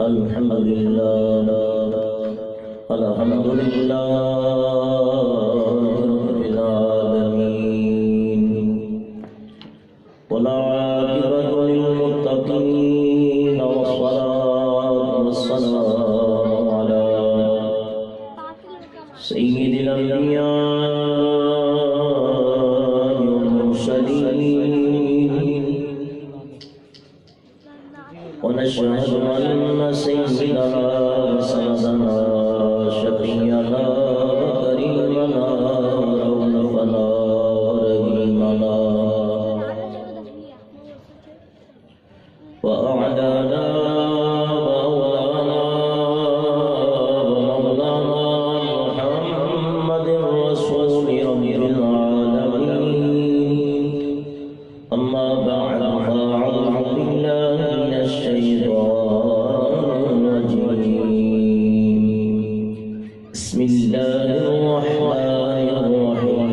الحمد لله الحمد لله رب العالمين والعاقبة للمتقين والصلاة والسلام على سيد الأنبياء والمرسلين ونشهد أن سيدنا وسندنا شفيعنا وكريمنا رؤوفنا رحيمنا وأعلانا وأولانا ومولانا محمد رسول رب العالمين أما بعد فأعوذ بالله من الشيطان الرجيم بسم الله الرحمن الرحيم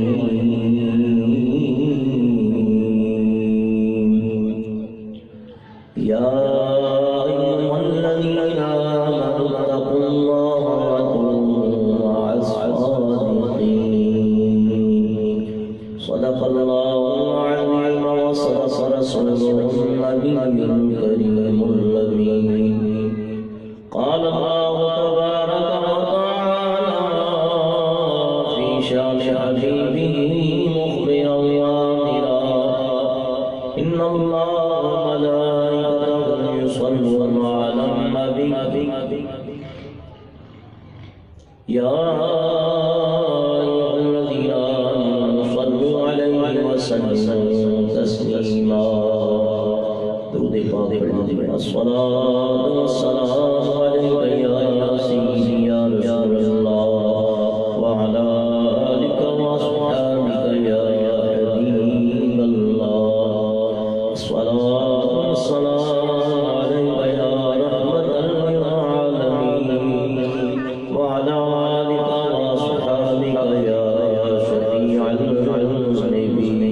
يا أيها الذين آمنوا اتقوا الله وكونوا مع الصادقين صدق الله العظيم وصدق رسوله النبي الكريم الأمين قال الله تبارك وتعالى في شأن حبيبه مخبرا وآمرا إن الله وملائكته يصلون على النبي يا أيها الذين آمنوا صلوا عليه وسلموا تسليما درود پاک پڑھنے الصلاة والسلام عليك يا سيدي يا رسول الله وعلى آلك وأصحابك يا حبيب الله الصلاة والسلام عليك يا رحمة للعالمين وعلى آلك وأصحابك يا شفيع المذنبين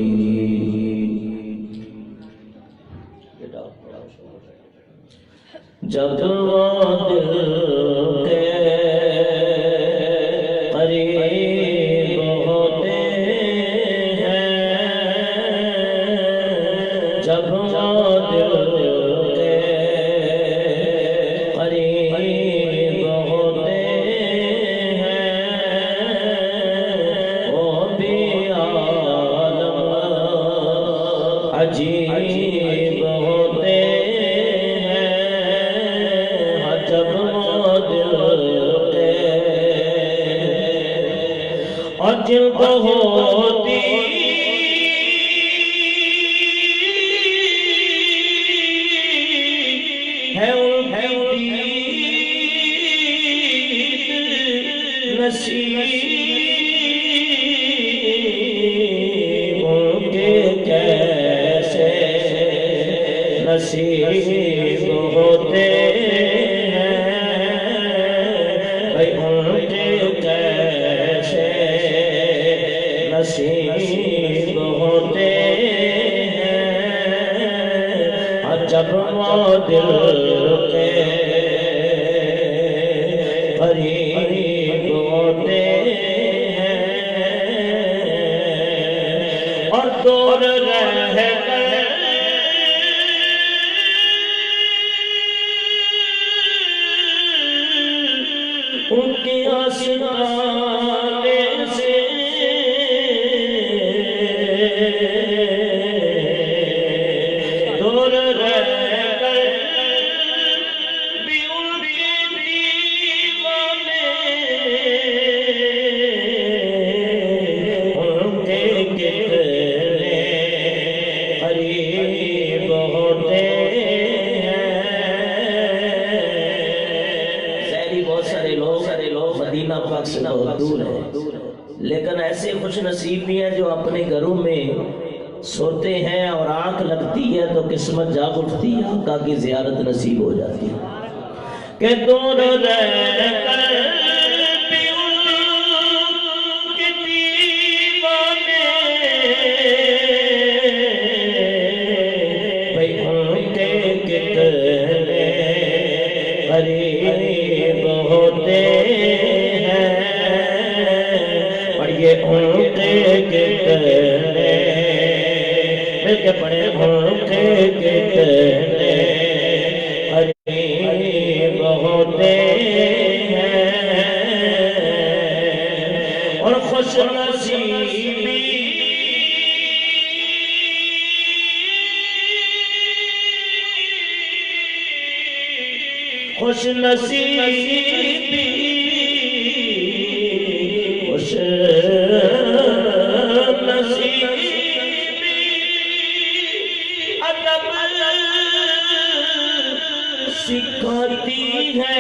جب وہ دل کے قریب ہوتے ہیں جب وہ دل کے قریب ہوتے ہیں وہ بھی عالم عجیب ہوتے جب وہ دل کے عجب ہوتی ہے ان کی نصیب ان کے کیسے نصیب ہوتے نصیب ہوتے ہیں جب وہ دل کے قریب ہوتے ہیں اور دور رہ کر ان کی آسمانے سے دور رہ کر بھی ان کے دیوانے ان کے کتنے قریب ہوتے ہیں سہری بہت سارے لوگ مدینہ پاک سے بہت دور ہیں لیکن ایسے خوش نصیب بھی ہیں جو اپنے گھروں میں سوتے ہیں اور آنکھ لگتی ہے تو قسمت جاگ اٹھتی ہے آقا کی زیارت نصیب ہو جاتی ہے کہ دور رہ کر بھی ان کے دیوانے بھئی ان کے کتنے قریب ہوتے ہیں پڑھیے ان کے کتنے مل کے پڑھے ان کے کتنے قریب ہوتے ہیں اور خوش نصیبی خوش نصیبی خوش نصیبی ادب سکھاتی ہے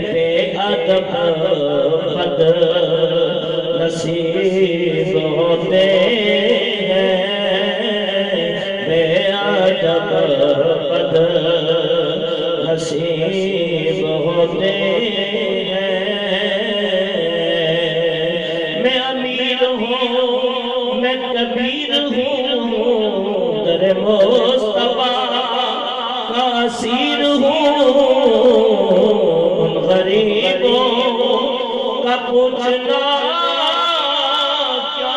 بے ادب بد نصیب ہوتے ہیں بے ادب بد نصیب ہوتے ہیں میں امیر ہوں میں کبیر ہوں در مصطفیٰ کا اسیر ہوں ان غریبوں کا پوچھنا کیا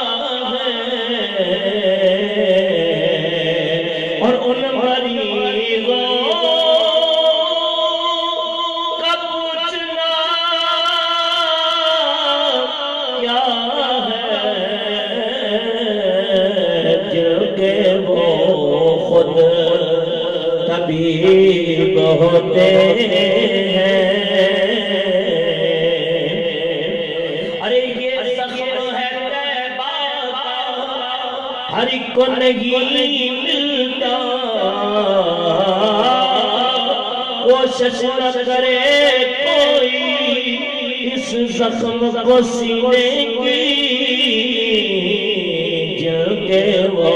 ہے اور ان غریبوں کا پوچھنا کیا ہے جن کے وہ خود طبیب ہوتے ہیں ارے یہ زخم ہے طیبہ ہر ایک کو نہیں ملتا کوشش نہ کرے کوئی اس زخم کو سینے کی جن کے وہ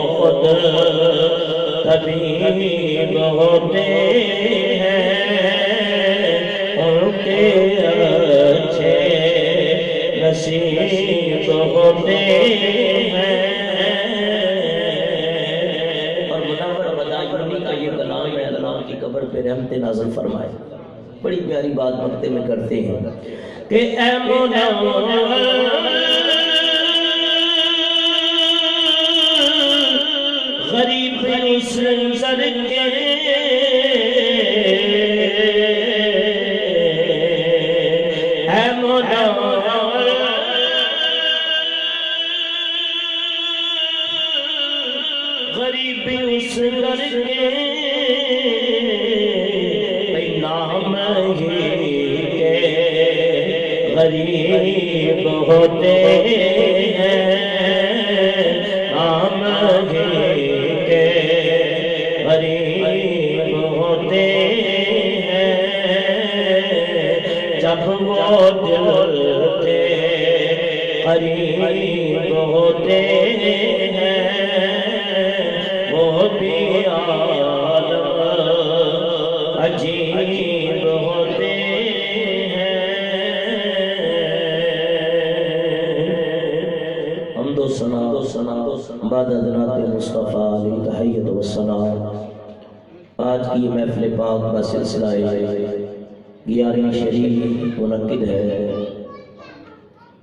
خود طبیب ہوتے ہیں ان کے اچھے نصیب ہوتے ہیں اور منور مدائنی کا یہ کلام ہے اللہ کی قبر پہ رحمت نازل فرمائے بڑی پیاری بات مکتے میں کرتے ہیں کہ اے منور غریب اس نظر کے اے منور غریب اس نظر کے نام ہی کے غریب ہوتے ہیں نام ہی غریب ہوتے ہیں جب وہ دل کے قریب ہوتے ہیں وہ بھی عالم عجیب ہوتے ہیں حمد و ثنا بعد حضرات مصطفیٰ علیہ تحیت و سلام آج کی محفل پاک کا سلسلہ 11ویں شریف منعقد ہے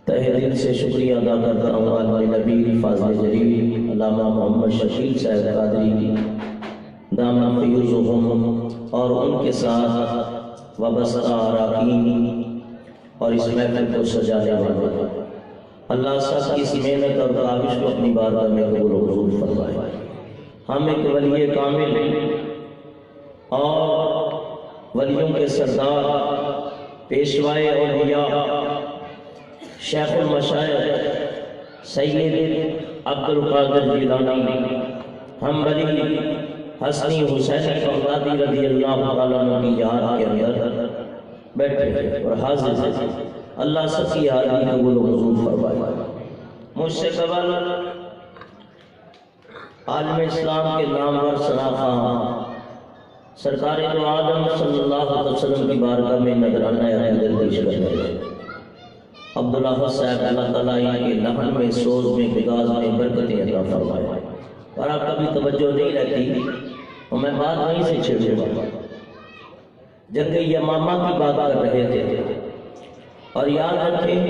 تہ دل سے شکریہ ادا کرتا ہوں عالم نبی فاضل جلیل علامہ محمد شکیل صاحب قادری دامن فیوزہم اور ان کے ساتھ وابستہ اراکین اور اس محفل کو سجانے والے اللہ سب کی اس محنت اور کاوش کو اپنی بارگاہ میں قبول و منظور فرمائے ہم ایک ولی کامل اور ولیوں کے سردار پیشوائے اولیاء شیخ المشائخ سید عبد القادر جیلانی حنبلی حسنی حسین بغدادی رضی اللہ عنہ کی یاد کے اندر بیٹھے اور حاضر ہیں اللہ سب کی حاضری قبول و منظور فرمائے مجھ سے قبل عالم اسلام کے نامور سراخاں سرکار دو عالم صلی اللہ علیہ وسلم کی بارگاہ میں نذرانہ عقیدت پیش کر رہے ہیں عبداللہ صاحب اللہ تعالیٰ کے لحن میں سوز میں بگاز میں برکتیں عطا فرمائے اور آپ کا بھی توجہ نہیں رہتی اور میں بات وہیں سے چھیڑوں گا۔ جنگ یمامہ کی بات کر رہے تھے، اور یاد رکھیں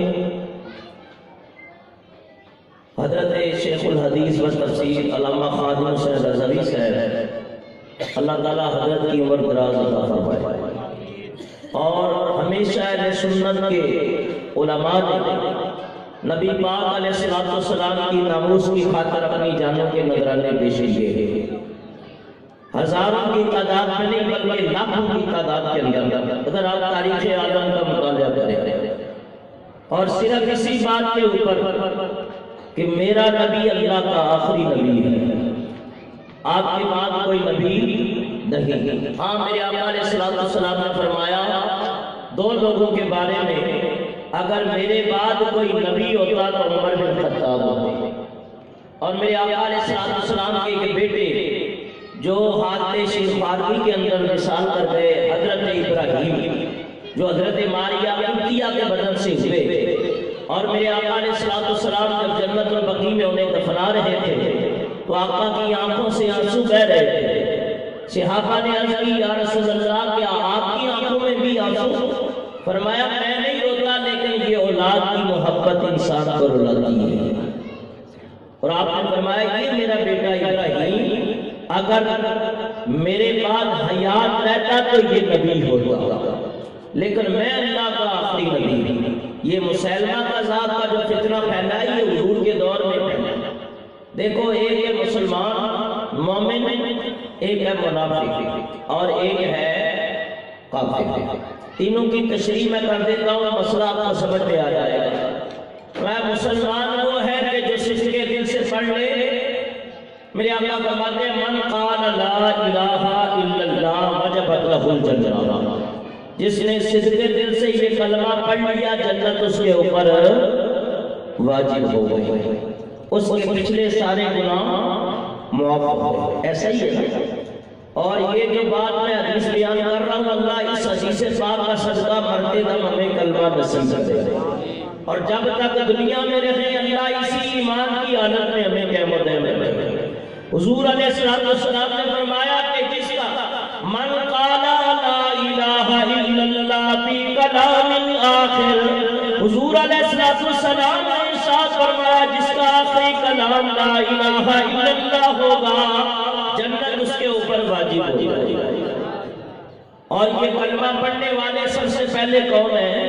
حضرت شیخ الحدیث و تفسیر علامہ خادم حسین رضوی صاحب، اللہ تعالیٰ حضرت کی عمر دراز عطا فرمائے، اور ہمیشہ اہل سنت کے علماء نے نبی پاک علیہ السلام کی ناموس کی خاطر اپنی جانوں کے نذرانے پیش کیے، ہزاروں کی تعداد میں نہیں بلکہ لاکھوں کی تعداد کے اندر۔ اگر آپ تاریخ عالم کا مطالعہ کریں، اور صرف اسی بات کے اوپر کہ میرا نبی اللہ کا آخری نبی ہے، آپ کے بعد کوئی نبی نہیں۔ ہاں میرے آقا علیہ السلام نے فرمایا دو لوگوں کے بارے میں، اگر میرے بعد کوئی نبی ہوتا تو عمر بن خطاب ہوتے، اور میرے آقا علیہ السلام کے ایک بیٹے جو حادثہ شیخواری کے اندر مثال کر گئے، حضرت ابراہیم جو حضرت ماریہ قبطیہ کے بدن سے ہوئے، اور میرے آقا علیہ السلام جب جنت البقیع میں انہیں دفنا رہے تھے تو آقا کی آنکھوں سے آنسو بہہ رہے تھے۔ صحابہ نے عرض کی یا رسول اللہ کیا آپ کی آنکھوں میں بھی آنسو؟ فرمایا میں نہیں روتا، لیکن یہ اولاد کی محبت انسان کو رلاتی ہے۔ اور آپ نے فرمایا یہ میرا بیٹا ابراہیم اگر میرے بعد حیات رہتا تو یہ نبی ہوتا، لیکن میں اللہ کا آخری نبی ہوں۔ یہ مسلمہ کا ذات کا جو فتنہ پھیلا ہے یہ حضور کے دور میں پھیلا۔ دیکھو ایک ہے مسلمان مومن، ایک ہے منافق، اور ایک ہے کافر۔ تینوں کی تشریح میں کر دیتا ہوں، مسئلہ آپ کو سمجھ میں آ جائے گا۔ میں مسلمان وہ ہے کہ جو صدق کے دل سے پڑھ لے، میرے آقا فرماتے ہیں من قال لا الہ الا اللہ وجبت لہ الجنہ، جس نے صدق کے دل سے یہ کلمہ پڑھ لیا جنت اس کے اوپر واجب ہو گئی، اس کے پچھلے سارے گناہ معاف ہو گئے۔ ایسا ہی ہے۔ اور یہ جو بات میں حدیث بیان کر رہا ہوں، اللہ اس حدیث پاک کا صدقہ مرتے دم ہمیں کلمہ نصیب کر دے، اور جب تک دنیا میں رہے اللہ اسی ایمان کی حالت میں ہمیں قیامت میں رکھے۔ حضور علیہ السلام نے فرمایا کہ جس کا من قال لا الہ الا اللہ فی کلام آخر، حضور علیہ السلام نے ارشاد فرمایا جس کا آخری کلام لا الہ الا اللہ ہوگا جنت اس کے اوپر واجب ہوگی۔ اور یہ کلمہ پڑھنے والے سب سے پہلے کون ہیں؟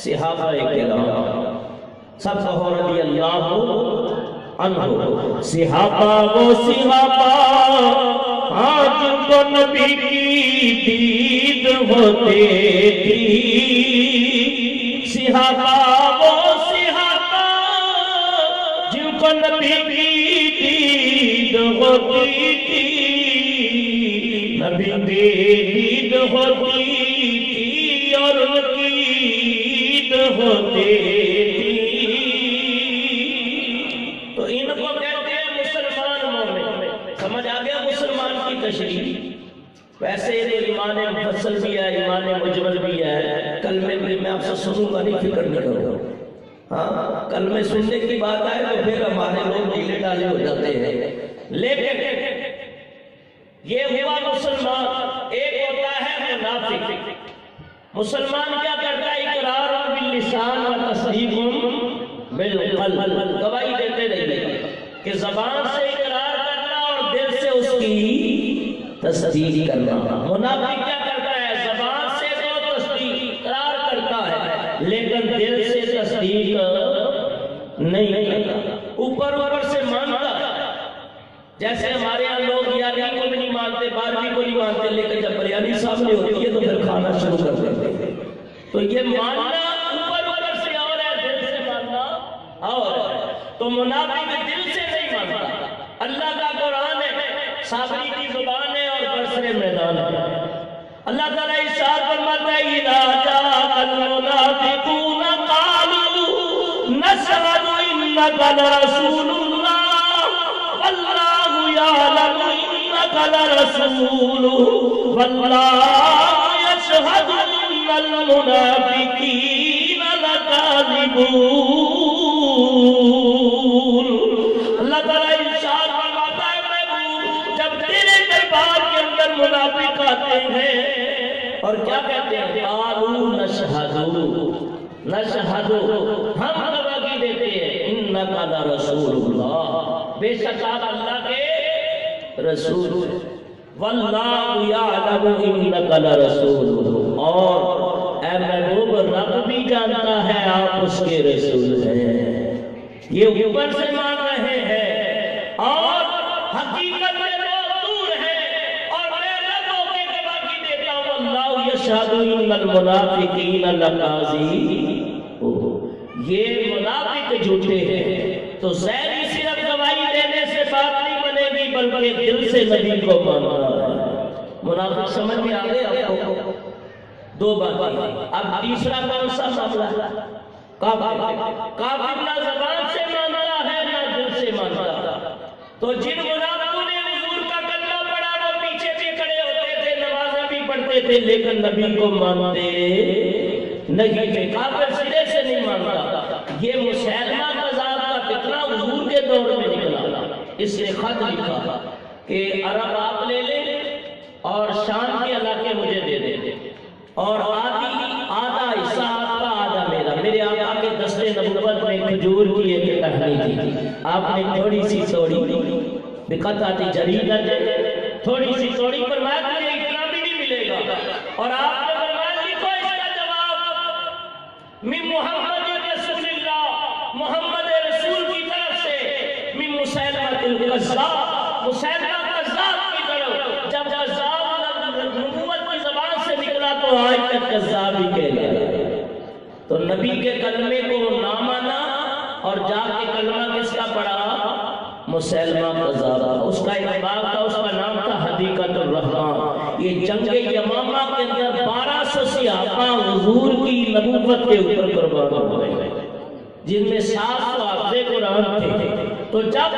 صحابہ کرام، سب کہو رضی اللہ عنہ۔ صحابہ وہ صحابہ ہاں جن کو نبی کی دید ہوتے تھی، صحابہ وہ صحابہ جن کو نبی کی دید ہوتی تھی، نبی کی دید ہوتی تھی اور ان کی عید ہوتی تھی۔ تو ان کو کہتے ہیں مسلمان مومن۔ سمجھ آ گیا مسلمان کی تشریح؟ ویسے تو ایمان مفصل بھی ہے، ایمان مجمل بھی ہے، کلمے بھی میں آپ سے سنوں گا، نہیں فکر نہیں کرو۔ ہاں کلمے سننے کی بات آئے تو پھر ہمارے لوگ ڈھیلے ڈالے ہو جاتے ہیں، لیکن یہ ہوا مسلمان۔ ایک ہوتا ہے منافق۔ مسلمان کیا کرتا ہے؟ اقرار باللسان و تصدیق بالقلب، گواہی دیتے رہیے کہ زبان سے اقرار کرنا اور دل سے اس کی تصدیق کرنا۔ منافق کیا کرتا ہے؟ زبان سے تو تصدیق اقرار کرتا ہے لیکن دل سے تصدیق نہیں کرتا، اوپر اوپر سے مانتا ہے۔ جیسے ہمارے یہاں لوگ بریانی کو بھی نہیں مانتے، بارہویں کو نہیں مانتے، لیکن جب بریانی سامنے ہوتی ہے تو پھر کھانا شروع کر دیتے ہیں۔ تو یہ ماننا اوپر اوپر سے اور ہے، دل سے ماننا اور ہے۔ تو منافق دل سے نہیں مانتا۔ اللہ کا قرآن ہے، صابری کی زبان ہے اور برسر میدان ہے۔ اللہ تعالیٰ ارشاد فرماتا ہے اذا جاء المنافقون قالوا نشهد انك لرسول اللہ واللہ یعلم انك لرسول واللہ یشہد ان المنافقین لکاذبون۔ اللہ تعالیٰ ارشاد فرماتا ہے جب تیرے دربار منافق آتے ہیں اور کیا کہتے ہیں؟ قالوا نشہد ہم گواہی دیتے ہیں انک لرسول اللہ، بے شک آپ اللہ کے رسول، واللہ یعلم انک لرسول، اور اے محبوب رب بھی جانتا ہے آپ اس کے رسول ہیں۔ یہ اوپر سے مان رہے ہیں اور حقیقت میں بہت دور ہے، اور میں ربوں کی گواہی دیتا ہوں اللہ یشہد ان المنافقین لکاذبون، یہ منافق جھوٹے ہیں۔ تو ظاہری صرف گواہی دینے سے بات نہیں بنے گی بلکہ دل سے نبی کو ماننا ہے۔ منافق سمجھ میں آ گئے آپ کو؟ دو باتیں۔ اب تیسرا کون سا معاملہ؟ کافر نہ زبان سے مانتا ہے نہ دل سے مانتا۔ تو جن منافقوں نے حضور کا کلمہ پڑھا وہ پیچھے بھی کھڑے ہوتے تھے، نمازیں بھی پڑھتے تھے، لیکن نبی کو مانتے نہیں تھے۔ کافر سرے سے نہیں مانتا۔ یہ مسیلمہ کذاب کا فتنہ حضور کے دور میں نکلا۔ اس نے خط لکھا کہ عرب آپ لے لیں اور شام کے علاقے مجھے دے دیں، اور آدھا حصہ آپ کا آدھا میرا۔ میرے آقا کے دستے نبوت میں کھجور کی ایک ٹہنی تھی، آپ نے تھوڑی سی توڑی، بقطعۃ جریدۃ، تھوڑی سی توڑی، فرمایا تجھے اتنا بھی نہیں ملے گا، اور آپ نے فرمایا لکھو اس کا جواب من محمد رسول اللہ، محمد رسول کی طرف سے، من مسیلمہ الکذاب، مسیلمہ کذاب کی طرف۔ جب کذاب نبوت کی زبان سے نکلا تو آج تک کذاب ہی کہہ گیا۔ تو نبی کے کلمے کو نہ مانا اور جا کے کلمہ کس کا پڑھا؟ مسیلمہ کذاب۔ اس کا ایک باغ تھا، اس کا نام تھا حدیقۃ الرحمن۔ یہ جنگ یمامہ کے اندر 1200 صحابہ حضور کی نبوت کے اوپر قربان ہوئے، جن میں 700 حافظ قرآن تھے۔ تو جب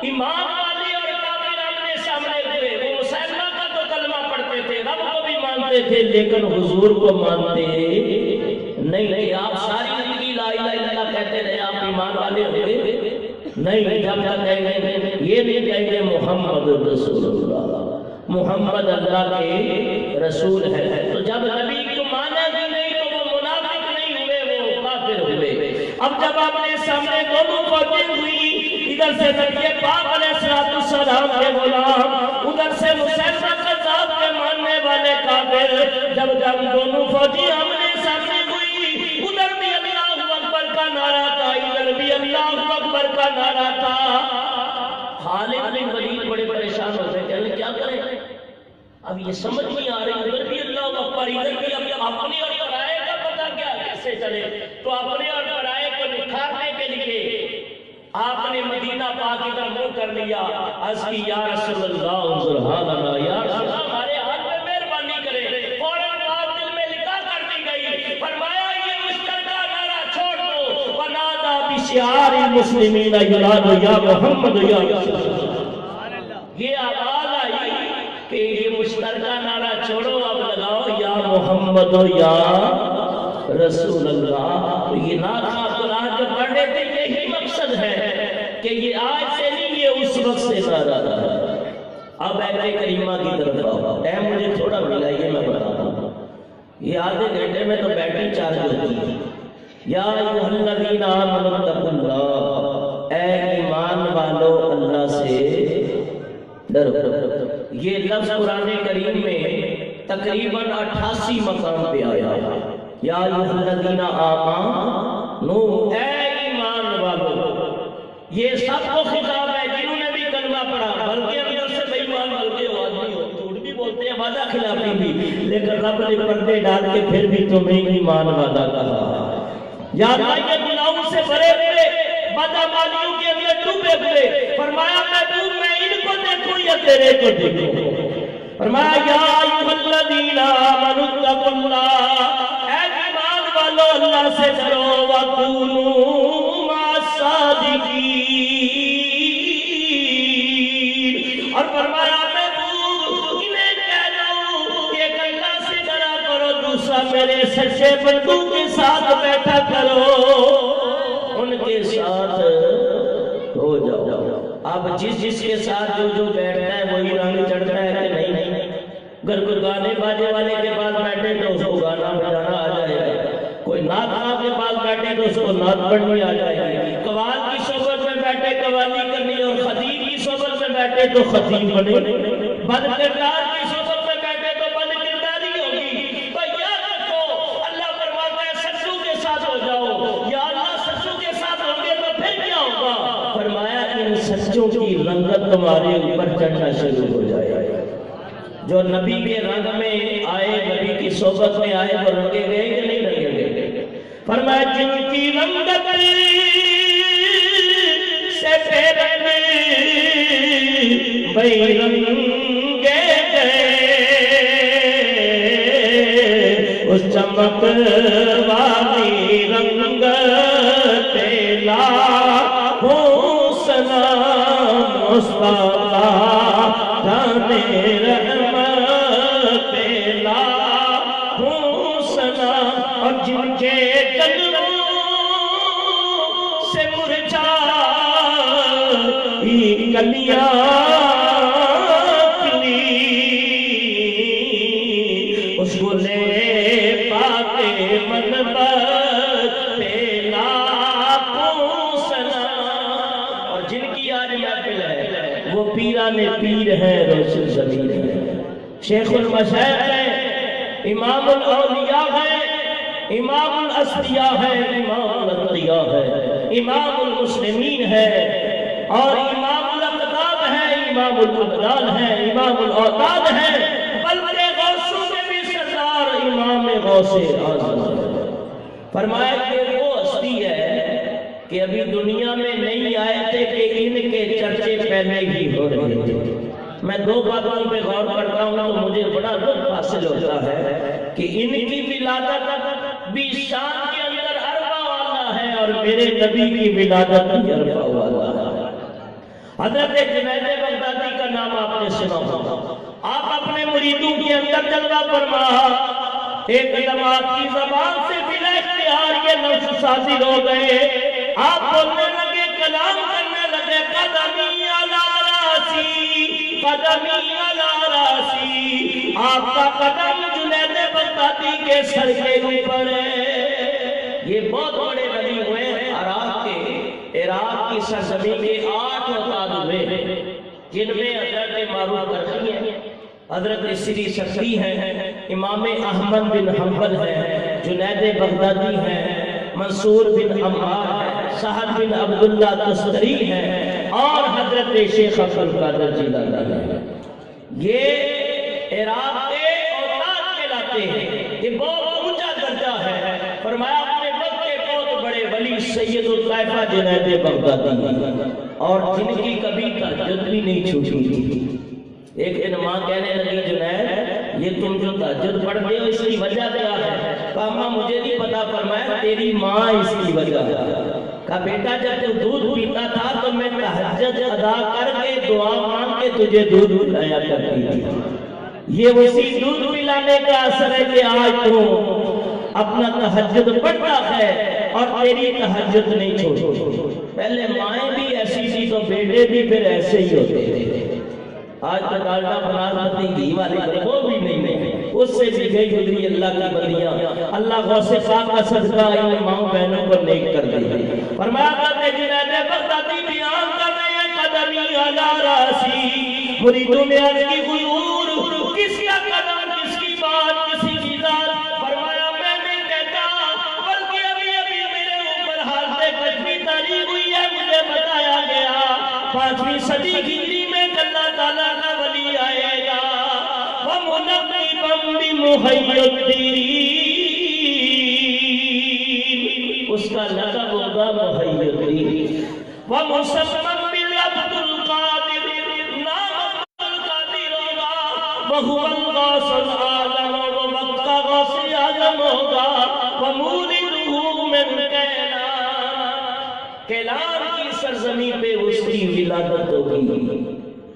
ایمان والے اور کافر آمنے سامنے ہوئے، وہ مسیلمہ کا تو کلمہ پڑھتے تھے، رب کو بھی مانتے تھے، لیکن حضور کو مانتے نہیں۔ آپ ساری زندگی لا الہ الا اللہ کہتے رہے، آپ ایمان والے ہوئے نہیں، جب تک کہیں گے یہ نہیں کہیں گے محمد رسول اللہ، محمد اللہ کے رسول ہے۔ تو جب نبی کو مانا ہی نہیں تو وہ منافق نہیں ہوئے، وہ کافر ہوئے۔ اب جب آپ نے سامنے دونوں فوجیں ہوئی، ادھر سے نبی پاک علیہ السلام کے غلام، ادھر سے مسیلمہ کذاب کے ماننے والے کافر، جب دونوں فوجی آمنے سامنے ہوئی، ادھر بھی اللہ اکبر کا نعرہ تھا، ادھر بھی اللہ اکبر کا نعرہ تھا۔ خالد بن ولید بڑے پریشان ہوتے ہیں، کہنے کیا کریں؟ اب یہ سمجھ نہیں آ رہی، ادھر بھی اللہ اکبر، ادھر بھی اپنے اور پرائے کا پتہ کیا کیسے چلے؟ تو اپنے اور پرائے کو نکھارنے کے لیے آپ نے مدینہ پاک ادھر منہ کر لیا، عرض کی یا رسول اللہ سبحان اللہ، یا رسول اللہ ہمارے ہاتھ میں مہربانی کرے۔ فوراً بات دل میں لکھا کر دی گئی، فرمایا یہ مشترکہ نعرہ چھوڑ دو، ونادى بشعار المسلمین ینادى یا محمد یا رسول اللہ۔ یہ آواز آئی کہ یہ مشترکہ نعرہ چھوڑو، اب لگاؤ یا محمد یا رسول اللہ۔ تو یہ نعرہ قرآن جو پڑھ رہے تھے یہی مقصد ہے کہ یہ آج سے نہیں، یہ اس وقت سے نعرہ ہے۔ اب آیت کریمہ کی طرف آؤ، ٹائم مجھے تھوڑا ملا، یہ میں بتاتا ہوں، یہ آدھے گھنٹے میں تو بیٹری چارج ہوتی ہے۔ یا ایھا الذین آمنوا اتقوا اللہ، اے ایمان والو اللہ سے ڈرو۔ یہ لفظ قرآن کریم میں تقریباً 88 مقام پہ آیا ہے۔ یا ایھا الذین آمنوا، اے ایمان والو، یہ سب کو خطاب ہے جنہوں نے بھی کلمہ پڑھا، بلکہ اندر سے بے ایمان بلکہ آدمی ہو، جھوٹ بھی بولتے ہیں، وعدہ خلافی بھی، لیکن رب نے پردے ڈال کے پھر بھی تمہیں ایمان والا کہا۔ یا اللہ یہ گناہوں سے بھرے ہوئے بدعمالیوں کے اندر ڈوبے ہوئے، فرمایا محبوب میں ان کو دیکھوں یا تیرے کو دیکھوں؟ فرمایا یا ایھا الذین آمنوا اتقوا اللہ، اے ایمان والو اللہ سے ڈرو، وکونوا مع الصادقین، اور فرمایا محبوب انہیں کہہ دو ایک اللہ سے ڈرا کرو، دوسرا میرے سچے بندوں کے ساتھ بیٹھا کرو، ان کے ساتھ ہو جاؤ۔ اب جس کے ساتھ جو بیٹھتا ہے وہی رنگ چڑھتا ہے کہ نہیں؟ اگر کوئی گانے باجے والے کے پاس بیٹھے تو اس کو گانا بجانا آ جائے گا، کوئی نعت خواہ کے پاس بیٹھے تو اس کو نعت پڑھنی آ جائے گی، قوال کی صحبت میں بیٹھے قوالی کرنی، اور خطیب کی صحبت میں بیٹھے تو خطیب بنے، بد کردار کی صحبت میں بیٹھے تو بد کرداری ہوگی۔ تو یاد رکھو اللہ فرماتا ہے سچوں کے ساتھ ہو جاؤ، یا اللہ سچوں کے ساتھ ہوں گے تو پھر کیا ہوگا؟ فرمایا ان سچوں کی رنگت تمہارے اوپر چڑھنا شروع ہو جائے گا۔ جو نبی کے رنگ میں آئے، نبی کی صحبت میں آئے، وہ رنگے گئے کہ نہیں رنگے گئے؟ فرمایا جن کی رنگت سے پھیرنے بھئی رنگے گئے، اس چمک والی رنگت لاکھوں سلام مصطفیٰ جانے رحمت لاکھوں سلام، اور جن کے جلووں سے مرجھائی کلیاں کھلی، اس کو لے پاتے منبر پہ لاکھوں سلام، اور جن کی آج محفل ہے وہ پیران پیر ہے، روشن ضمیر ہے، شیخ المشائخ ہے، امام الاولیاء ہے، امام الاسفیاء ہے، امام الاتقیاء ہے، امام المسلمین ہے، اور امام الاقطاب ہے، امام الابدال ہے، امام الاوتاد ہے، بلکہ غوثوں میں بھی سردار امام غوث اعظم ہے۔ فرمایا کہ وہ ہستی ہے کہ ابھی دنیا میں نہیں آئے تھے کہ ان کے چرچے پہلے ہی ہو رہے تھے۔ میں دو باتوں پہ غور کرتا ہوں تو مجھے بڑا لطف حاصل ہوتا ہے کہ ان کی ولادت بھی شان کے اندر عرفہ والا ہے، اور میرے نبی کی ولادت بھی عرفہ والا ہے۔ حضرت جنید بغدادی کا نام آپ نے سنا ہوگا، آپ اپنے مریدوں کے اندر جلوہ فرما، ایک دم آپ کی زبان سے بلا اختیار یہ لفظ صادر ہو گئے، آپ بولنے لگے، کلام کرنے لگے، قدمی علی راسی، قدمی علی راسی، آپ کا قدم جنید بغدادی کے سر کے اوپر ہے۔ یہ بہت بڑے ولی ہوئے، عراق کی سرزمین کے 8 اوتاد ہوئے، جن میں حضرت معروف کرتی ہیں، حضرت سری سکری ہیں، امام احمد بن حنبل ہیں، جنید بغدادی ہیں، منصور بن عمار ہیں، سہل بن عبداللہ تستری ہیں، اور حضرت شیخ عبد القادر جیلانی ہیں۔ یہ عراق کے اوتاد کہلاتے ہیں، یہ بہت اونچا درجہ ہے۔ فرمایا اپنے وقت کے بہت بڑے ولی سید الطائفہ جنید بغدادی ہیں، اور جن کی کبھی تہجد بھی نہیں چھوٹی تھی۔ ایک دن ماں کہنے لگی، جنید یہ تم جو تہجد پڑھتے ہو اس کی وجہ کیا ہے؟ کہا ماں مجھے نہیں پتا، فرمایا تیری ماں اس کی وجہ ہے۔ کہا بیٹا جب تو دودھ پیتا تھا تو میں تہجد ادا کر کے دعا مانگ کے تجھے دودھ پلایا کرتی تھی، یہ اسی دودھ پلانے کا اثر ہے کہ آج تو اپنا تہجد پڑھتا ہے اور تیری تہجد نہیں چھوڑتی۔ پہلے مائیں بھی ایسی تھی تو بیٹے بھی پھر ایسے ہی ہوتے تھے۔ آج تک ڈالڈا بناسپتی گھی والی وہ بھی نہیں، اس سے بھی گئی گزری اللہ کی بندیاں، اللہ غوث پاک کا صدقہ ان ماں بہنوں کو نیک کر دے۔ فرمایا کرتے جنید بغدادی بیان کر رہے ہیں، قدمی علی راسی، مریدوں نے عرض کی حضور کس کا قدم، کس کی بات، کسی کی ذات؟ فرمایا میں نہیں کہتا، بلکہ ابھی میرے اوپر حالت کشفی تاریخ ہوئی ہے، مجھے بتایا گیا 5ویں صدی ہجری میں اللہ تعالیٰ کا ولی آئے گا، وَمُنَقِّبًا بِمُحَيِّ الدِّينِ، اس کا لقب ہوگا محی الدین، وَمُسَمًّى بِالْعَبْدُ الْقَادِرِ، نام عبد القادر ہوگا، وَهُوَ الْغَوْثُ الْأَعْظَمُ، وَمَكَّ غَوْثِ اعظم ہوگا، وَمُولِدُهُ مِنْ کیلان کی سرزمین پہ اس کی ولادت ہوگی،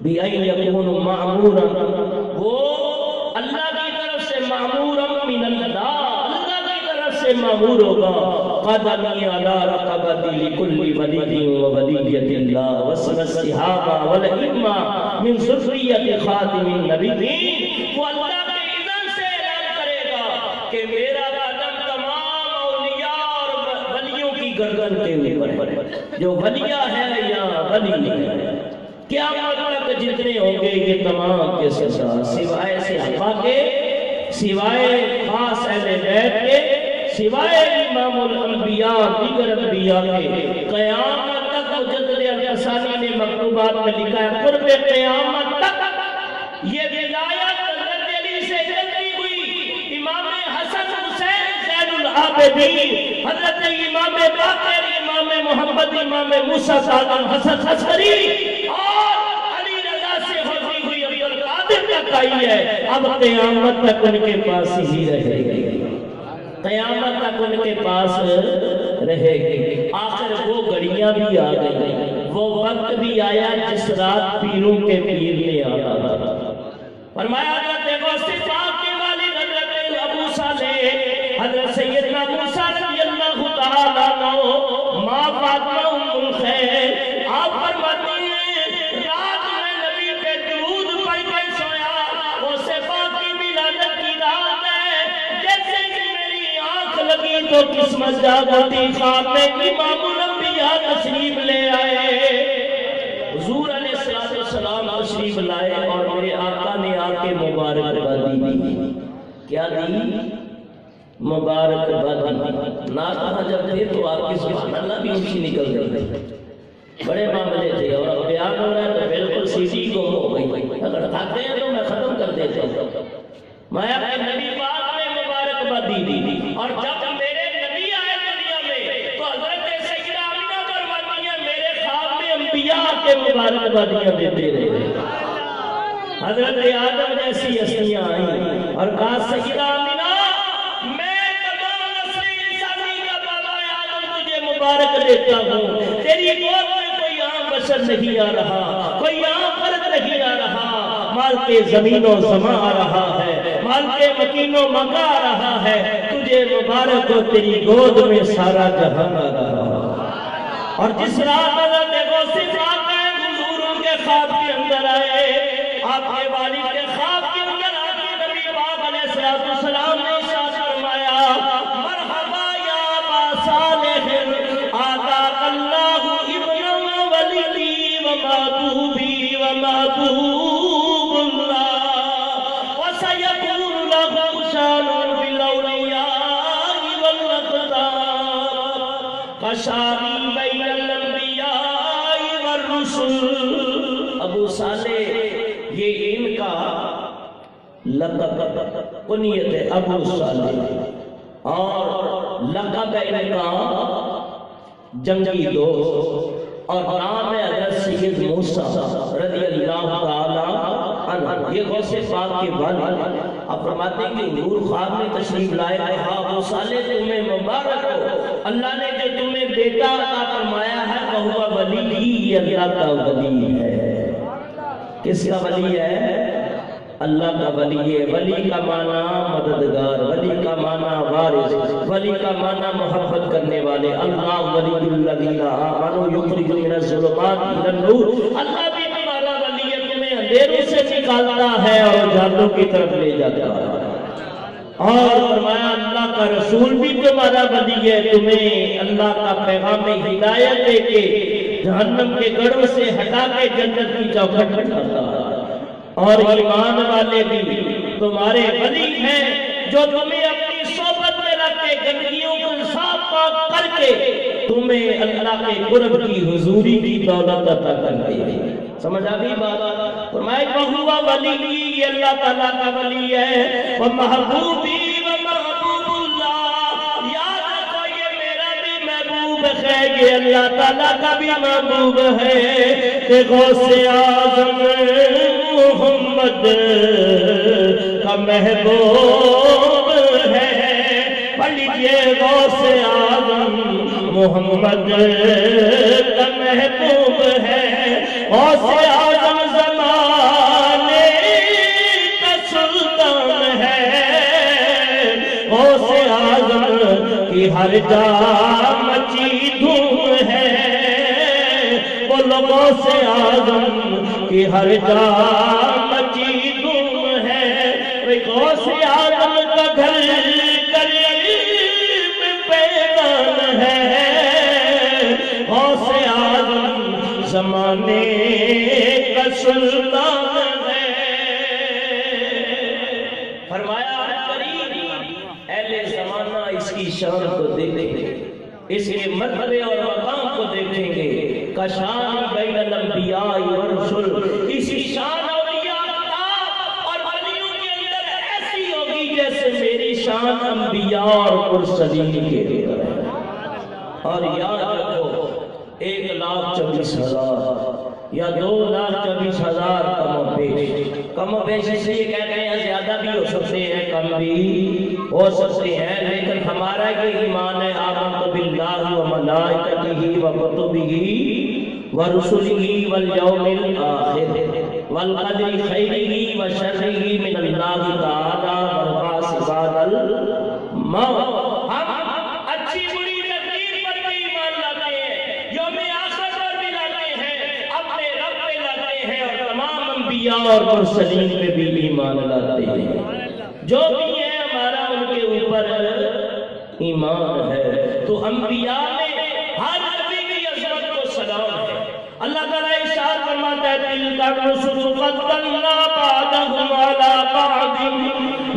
بِأَنْ يَكُونُ مَعْمُورًا، وہ اللہ کی طرف سے معمورًا من اللہ، اللہ کی طرف سے معمور ہوگا، قدمی علی رقبتی لکل ولی وولیۃ اللہ، وسم الصحابہ والائمہ من ذریۃ خاتم النبیین، وہ اللہ گردن کے اوپر جو ولیہ ہے یا ولی ہے، قیامت تک جتنے ہوں گے یہ تمام کے سزا سوائے صحابہ کے، سوائے خاص اہل بیت کے، سوائے امام الانبیاء دیگر انبیاء کے، قیامت تک مجدد القسانی نے مکتوبات میں لکھا ہے قرب قیامت تک یہ ولایت حضرت علی سے جلدی ہوئی۔ امام حسن حسین زین العابدین، حضرت امام باقر، امام محمد، امام موسیٰ سالم حسن عسکری اور علی رضا سے ہوتی ہوئی عبدالقادر تک آئی ہے، اب قیامت تک ان کے پاس ہی رہے گی، قیامت تک ان کے پاس رہے گی۔ آخر وہ گھڑیاں بھی آ گئی، وہ وقت بھی آیا جس رات پیروں کے پیر نے آنا تھا۔ فرمایا حضرت غوث پاک کے والد حضرت ابو صالح حضرت سیدنا موسیٰ رضی اللہ تعالیٰ عنہ ماں فاطمہ ام الخیر آپ فرماتی ہیں رات میں نبی پہ درود پڑھ کے سویا، غوث پاک کی ولادت کی رات ہے، جیسے کہ میری آنکھ لگی تو قسمت جاگتی، خواب میں امام الانبیاء تشریف لے آئے، حضور علیہ السلام تشریف لائے اور میرے آقا نے آ کے مبارکبادی دی۔ کیا دی؟ مبارکبادی۔ ناکہ جب تھے تو آپ کی سبحان اللہ بھی اونچی نکل گئی، بڑے معاملے تھے، اور اب بیان ہو رہا ہے تو بالکل سیدھی گم ہو گئی، اگر کھاتے ہیں تو میں ختم کر دیتا ہوں۔ میں اپنے نبی پاک نے مبارکبادی دی، اور جب میرے نبی آئے دنیا میں تو حضرت سیدہ آمینہ فرماتی ہیں میرے خواب میں انبیاء کے مبارکبادیاں دیتے رہے، حضرت آدم جیسی ہستیاں آئیں اور کہا سیدہ آمینہ میں تمام نسل انسانی کا بابا آدم تجھے مبارک دیتا ہوں، تیری گود میں کوئی عام بشر نہیں آ رہا، کوئی عام فرد نہیں آ رہا، مال کے زمین و زمان آ رہا ہے، مال کے مکین و مکہ آ رہا ہے، تجھے مبارک ہو تیری گود میں سارا جہان آ رہا۔ اور جس رات حضرت غوث پاک آئے حضور ان کے خواب کے اندر آئے، آپ کے والد کے خواب کے اندر آئے، نبی پاک علیہ السلام نے ارشاد فرمایا مرحبا یا ابا صالح آتاک اللہ ابن ولیدی و محبوبی و محبوب اللہ وسیکون لہ شان فی الاولیاء والاقدار کشان بین الانبیاء والرسل۔ ابو صالح یہ ان کا لقب کنیت ہے ابو صالح، اور لقب ہے ان کا جنگی دوست، اور نام ہے حضرت سید موسیٰ رضی اللہ تعالیٰ عنہ۔ یہ غوث پاک کے والد آپ فرماتے ہیں کہ حضور خواب میں تشریف لائے، کہا ابو صالح تمہیں مبارک ہو، اللہ نے جو تمہیں بیٹا عطا فرمایا ہے وہ ولی، یہ اللہ کا ولی ہے۔ کس کا ولی ہے؟ اللہ کا ولی ہے۔ ولی کا معنی مددگار، ولی کا معنی وارث، ولی کا معنی محبت کرنے والے۔ اللہ ولی الذین آمنوا یخرجهم من الظلمات الی النور، اللہ بھی تمہارا ولی ہے، تمہیں اندھیروں سے نکالتا ہے اور جانوں کی طرف لے جاتا ہے۔ اور فرمایا اللہ کا رسول بھی تمہارا ولی ہے، تمہیں اللہ کا پیغام ہدایت دے کے جہنم کے گڑھوں سے ہٹا کے جنت کی چوکھٹ بٹھاتا ہے۔ اور ایمان والے بھی تمہارے ولی ہیں جو تمہیں اپنی صحبت میں رکھ کے گندگیوں کو صاف پاک کر کے تمہیں اللہ کے قرب کی حضوری کی دولت عطا کرتے ہیں۔ سمجھ آگئی بات؟ فرمایا وہوا ولی، یہ اللہ تعالیٰ کا ولی ہے، ومحبوبی ومحبوب اللہ، یاد رکھو یہ میرا بھی محبوب ہے، یہ اللہ تعالیٰ کا بھی محبوب ہے، کہ غوث اعظم محمد کا محبوب ہے۔ پڑھ لیجئے غوث اعظم محمد کا محبوب ہے، غوث اعظم زمانے کا سلطان ہے، غوث اعظم کی ہر جا مچی دھوم ہے، بولو غوث اعظم کی ہر جا مچی دھوم ہے، غوث اعظم کا گھر قریب پیدان ہے، زمانے کا سلطان ہے۔ فرمایا اہل زمانہ اس کی شان کو دیکھیں گے، اس کے مرتبے اور مقام کو دیکھیں گے۔ کشان بین الانبیاء والرسل، اسی شان اولیاء اور ولیوں کے اندر ایسی ہوگی جیسے میری شان انبیاء اور مرسلین کے اندر ہے۔ اور یاد رکھو 1,24,000 یا 2,24,000 کم و بیش سے یہ کہتے ہیں زیادہ بھی ہو سکتے ہیں، کم بھی ہو سکتے ہیں، لیکن ہمارا یہ ایمان ہے آمنت باللہ و ملائکتہ و کتبہ و رسلہ والیوم الآخر والقدر خیرہ و شرہ من اللہ تعالی والبعث بعد الموت۔ ہم اچھی بری تقدیر پر بھی ایمان لاتے ہیں، یوم آخر پر بھی لاتے ہیں، اپنے رب پہ لاتے ہیں، اور تمام انبیاء اور مرسلین پہ بھی ایمان لاتے ہیں۔ جو بھی ہے ہمارا ان کے اوپر ایمان ہے۔ تو انبیاء میں ہر نبی کی عظمت کو سلام ہے۔ اللہ تعالیٰ ارشاد فرماتا ہے تِلْکَ الرُّسُلُ فَضَّلْنَا بَعْضَهُمْ عَلَىٰ بَعْضٍ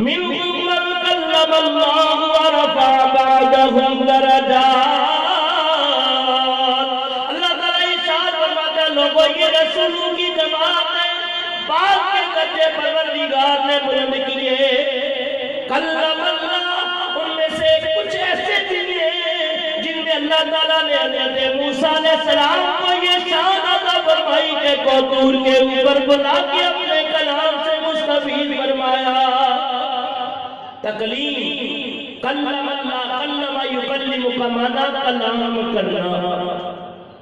مِّنْهُم مَّن كَلَّمَ اللَّهُ وَرَفَعَ بَعْضَهُمْ دَرَجَاتٍ۔ اللہ تعالیٰ ارشاد فرماتا ہے لوگوں یہ رسولوں کی جماعت ہے، بعض کے درجے پروردگار نے بلند کیے۔ کلم اللہ، ان میں سے کچھ ایسے دن ہیں جن میں اللہ تعالیٰ نے حضرت موسیٰ علیہ السلام کو یہ شان عطا فرمائی کہ کو طور کے اوپر بلا کے اپنے کلام سے مستفید فرمایا۔ تکلیم، کلم اللہ، کلم یکلم کمانا، کلام کرنا۔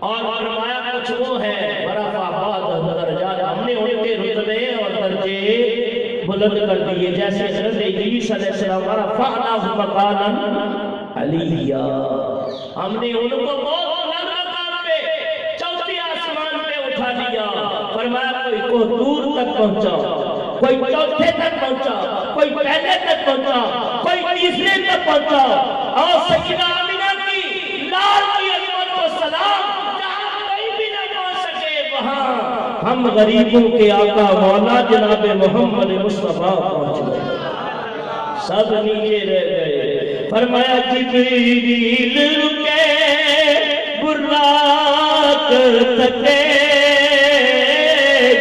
اور فرمایا کچھ وہ ہے ورفع بعضهم درجات، ہم نے ان کے رتبے اور درجے بلند کر دیے، جیسے حضرت ادریس علیہ السلام رفعناہ مکانا علیہ، ہم نے ان کو بہت بلند مقام پہ چوتھے آسمان پہ اٹھا دیا۔ فرمایا کوئی کو دور تک پہنچا، کوئی چوتھے تک پہنچا، کوئی پہلے تک پہنچا، کوئی تیسرے تک پہنچا۔ اور سیدہ آمینہ کی لال کی عظمت و سلام ہم غریبوں کے آقا مولا جناب محمد مصطفیٰ پہنچ گئے، سب نیچے رہ گئے۔ فرمایا جبریل رکے براق تکے،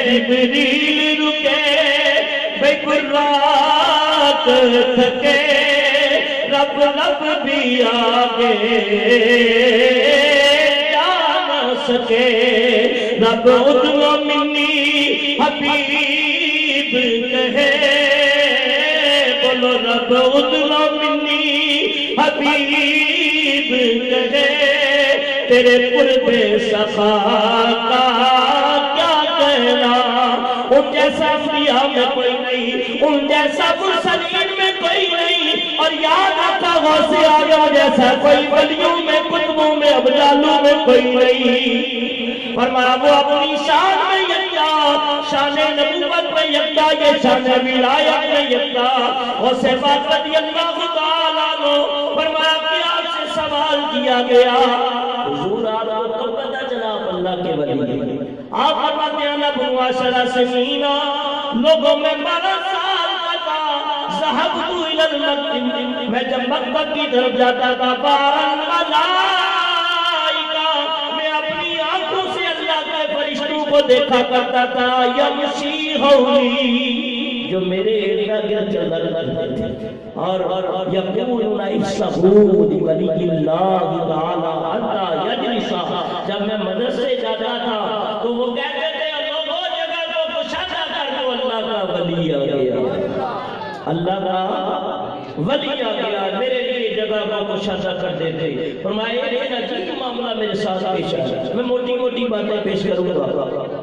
جبریل رکے بے براق تکے، رب رب بھی آگے جا نہ سکے۔ رب ادعو منی حبیب کہے، بولو رب ادعو منی حبیب کہے، تیرے قرب صفا کا کیا کہنا۔ ان جیسا انبیاء میں کوئی نہیں، ان جیسا مرسلین میں کوئی نہیں، اور یاد آتا غوث اعظم جیسا کوئی ولیوں میں، کتبوں میں، ابدالوں میں کوئی نہیں۔ فرمایا وہ اپنی شان میں یکتا، شان نبوت میں یکتا، یہ شان ولایت میں یکتا۔ غوث پاک رضی اللہ تعالیٰ عنہ فرمایا کہ آپ سے سوال کیا گیا، حضور آپ کو کب پتہ چلا آپ اللہ کے ولی ہیں؟ آپ فرماتے ہیں انا ابن 10 سنین، لوگوں میں 12 سال کا تھا، ذهبت الى المسجد، میں جب مکہ کی طرف جاتا تھا، بارن کو دیکھا کرتا تھا، یمشی حولی، جو میرے ارد گرد چل رہے تھے، اور یقولون اصحوا لولی اللہ تعالی حتی یجلس، جب میں مدرسے جاتا تھا تو وہ کہتے تھے لوگوں جگہ کو کشادہ کر دو، اللہ کا ولی آ گیا، اللہ کا ولی آ گیا، میرے لیے جگہ کو کشادہ کر دیتے۔ فرمایا ایک عجیب معاملہ میرے ساتھ پیش آیا، میں موٹی موٹی باتیں پیش کروں گا،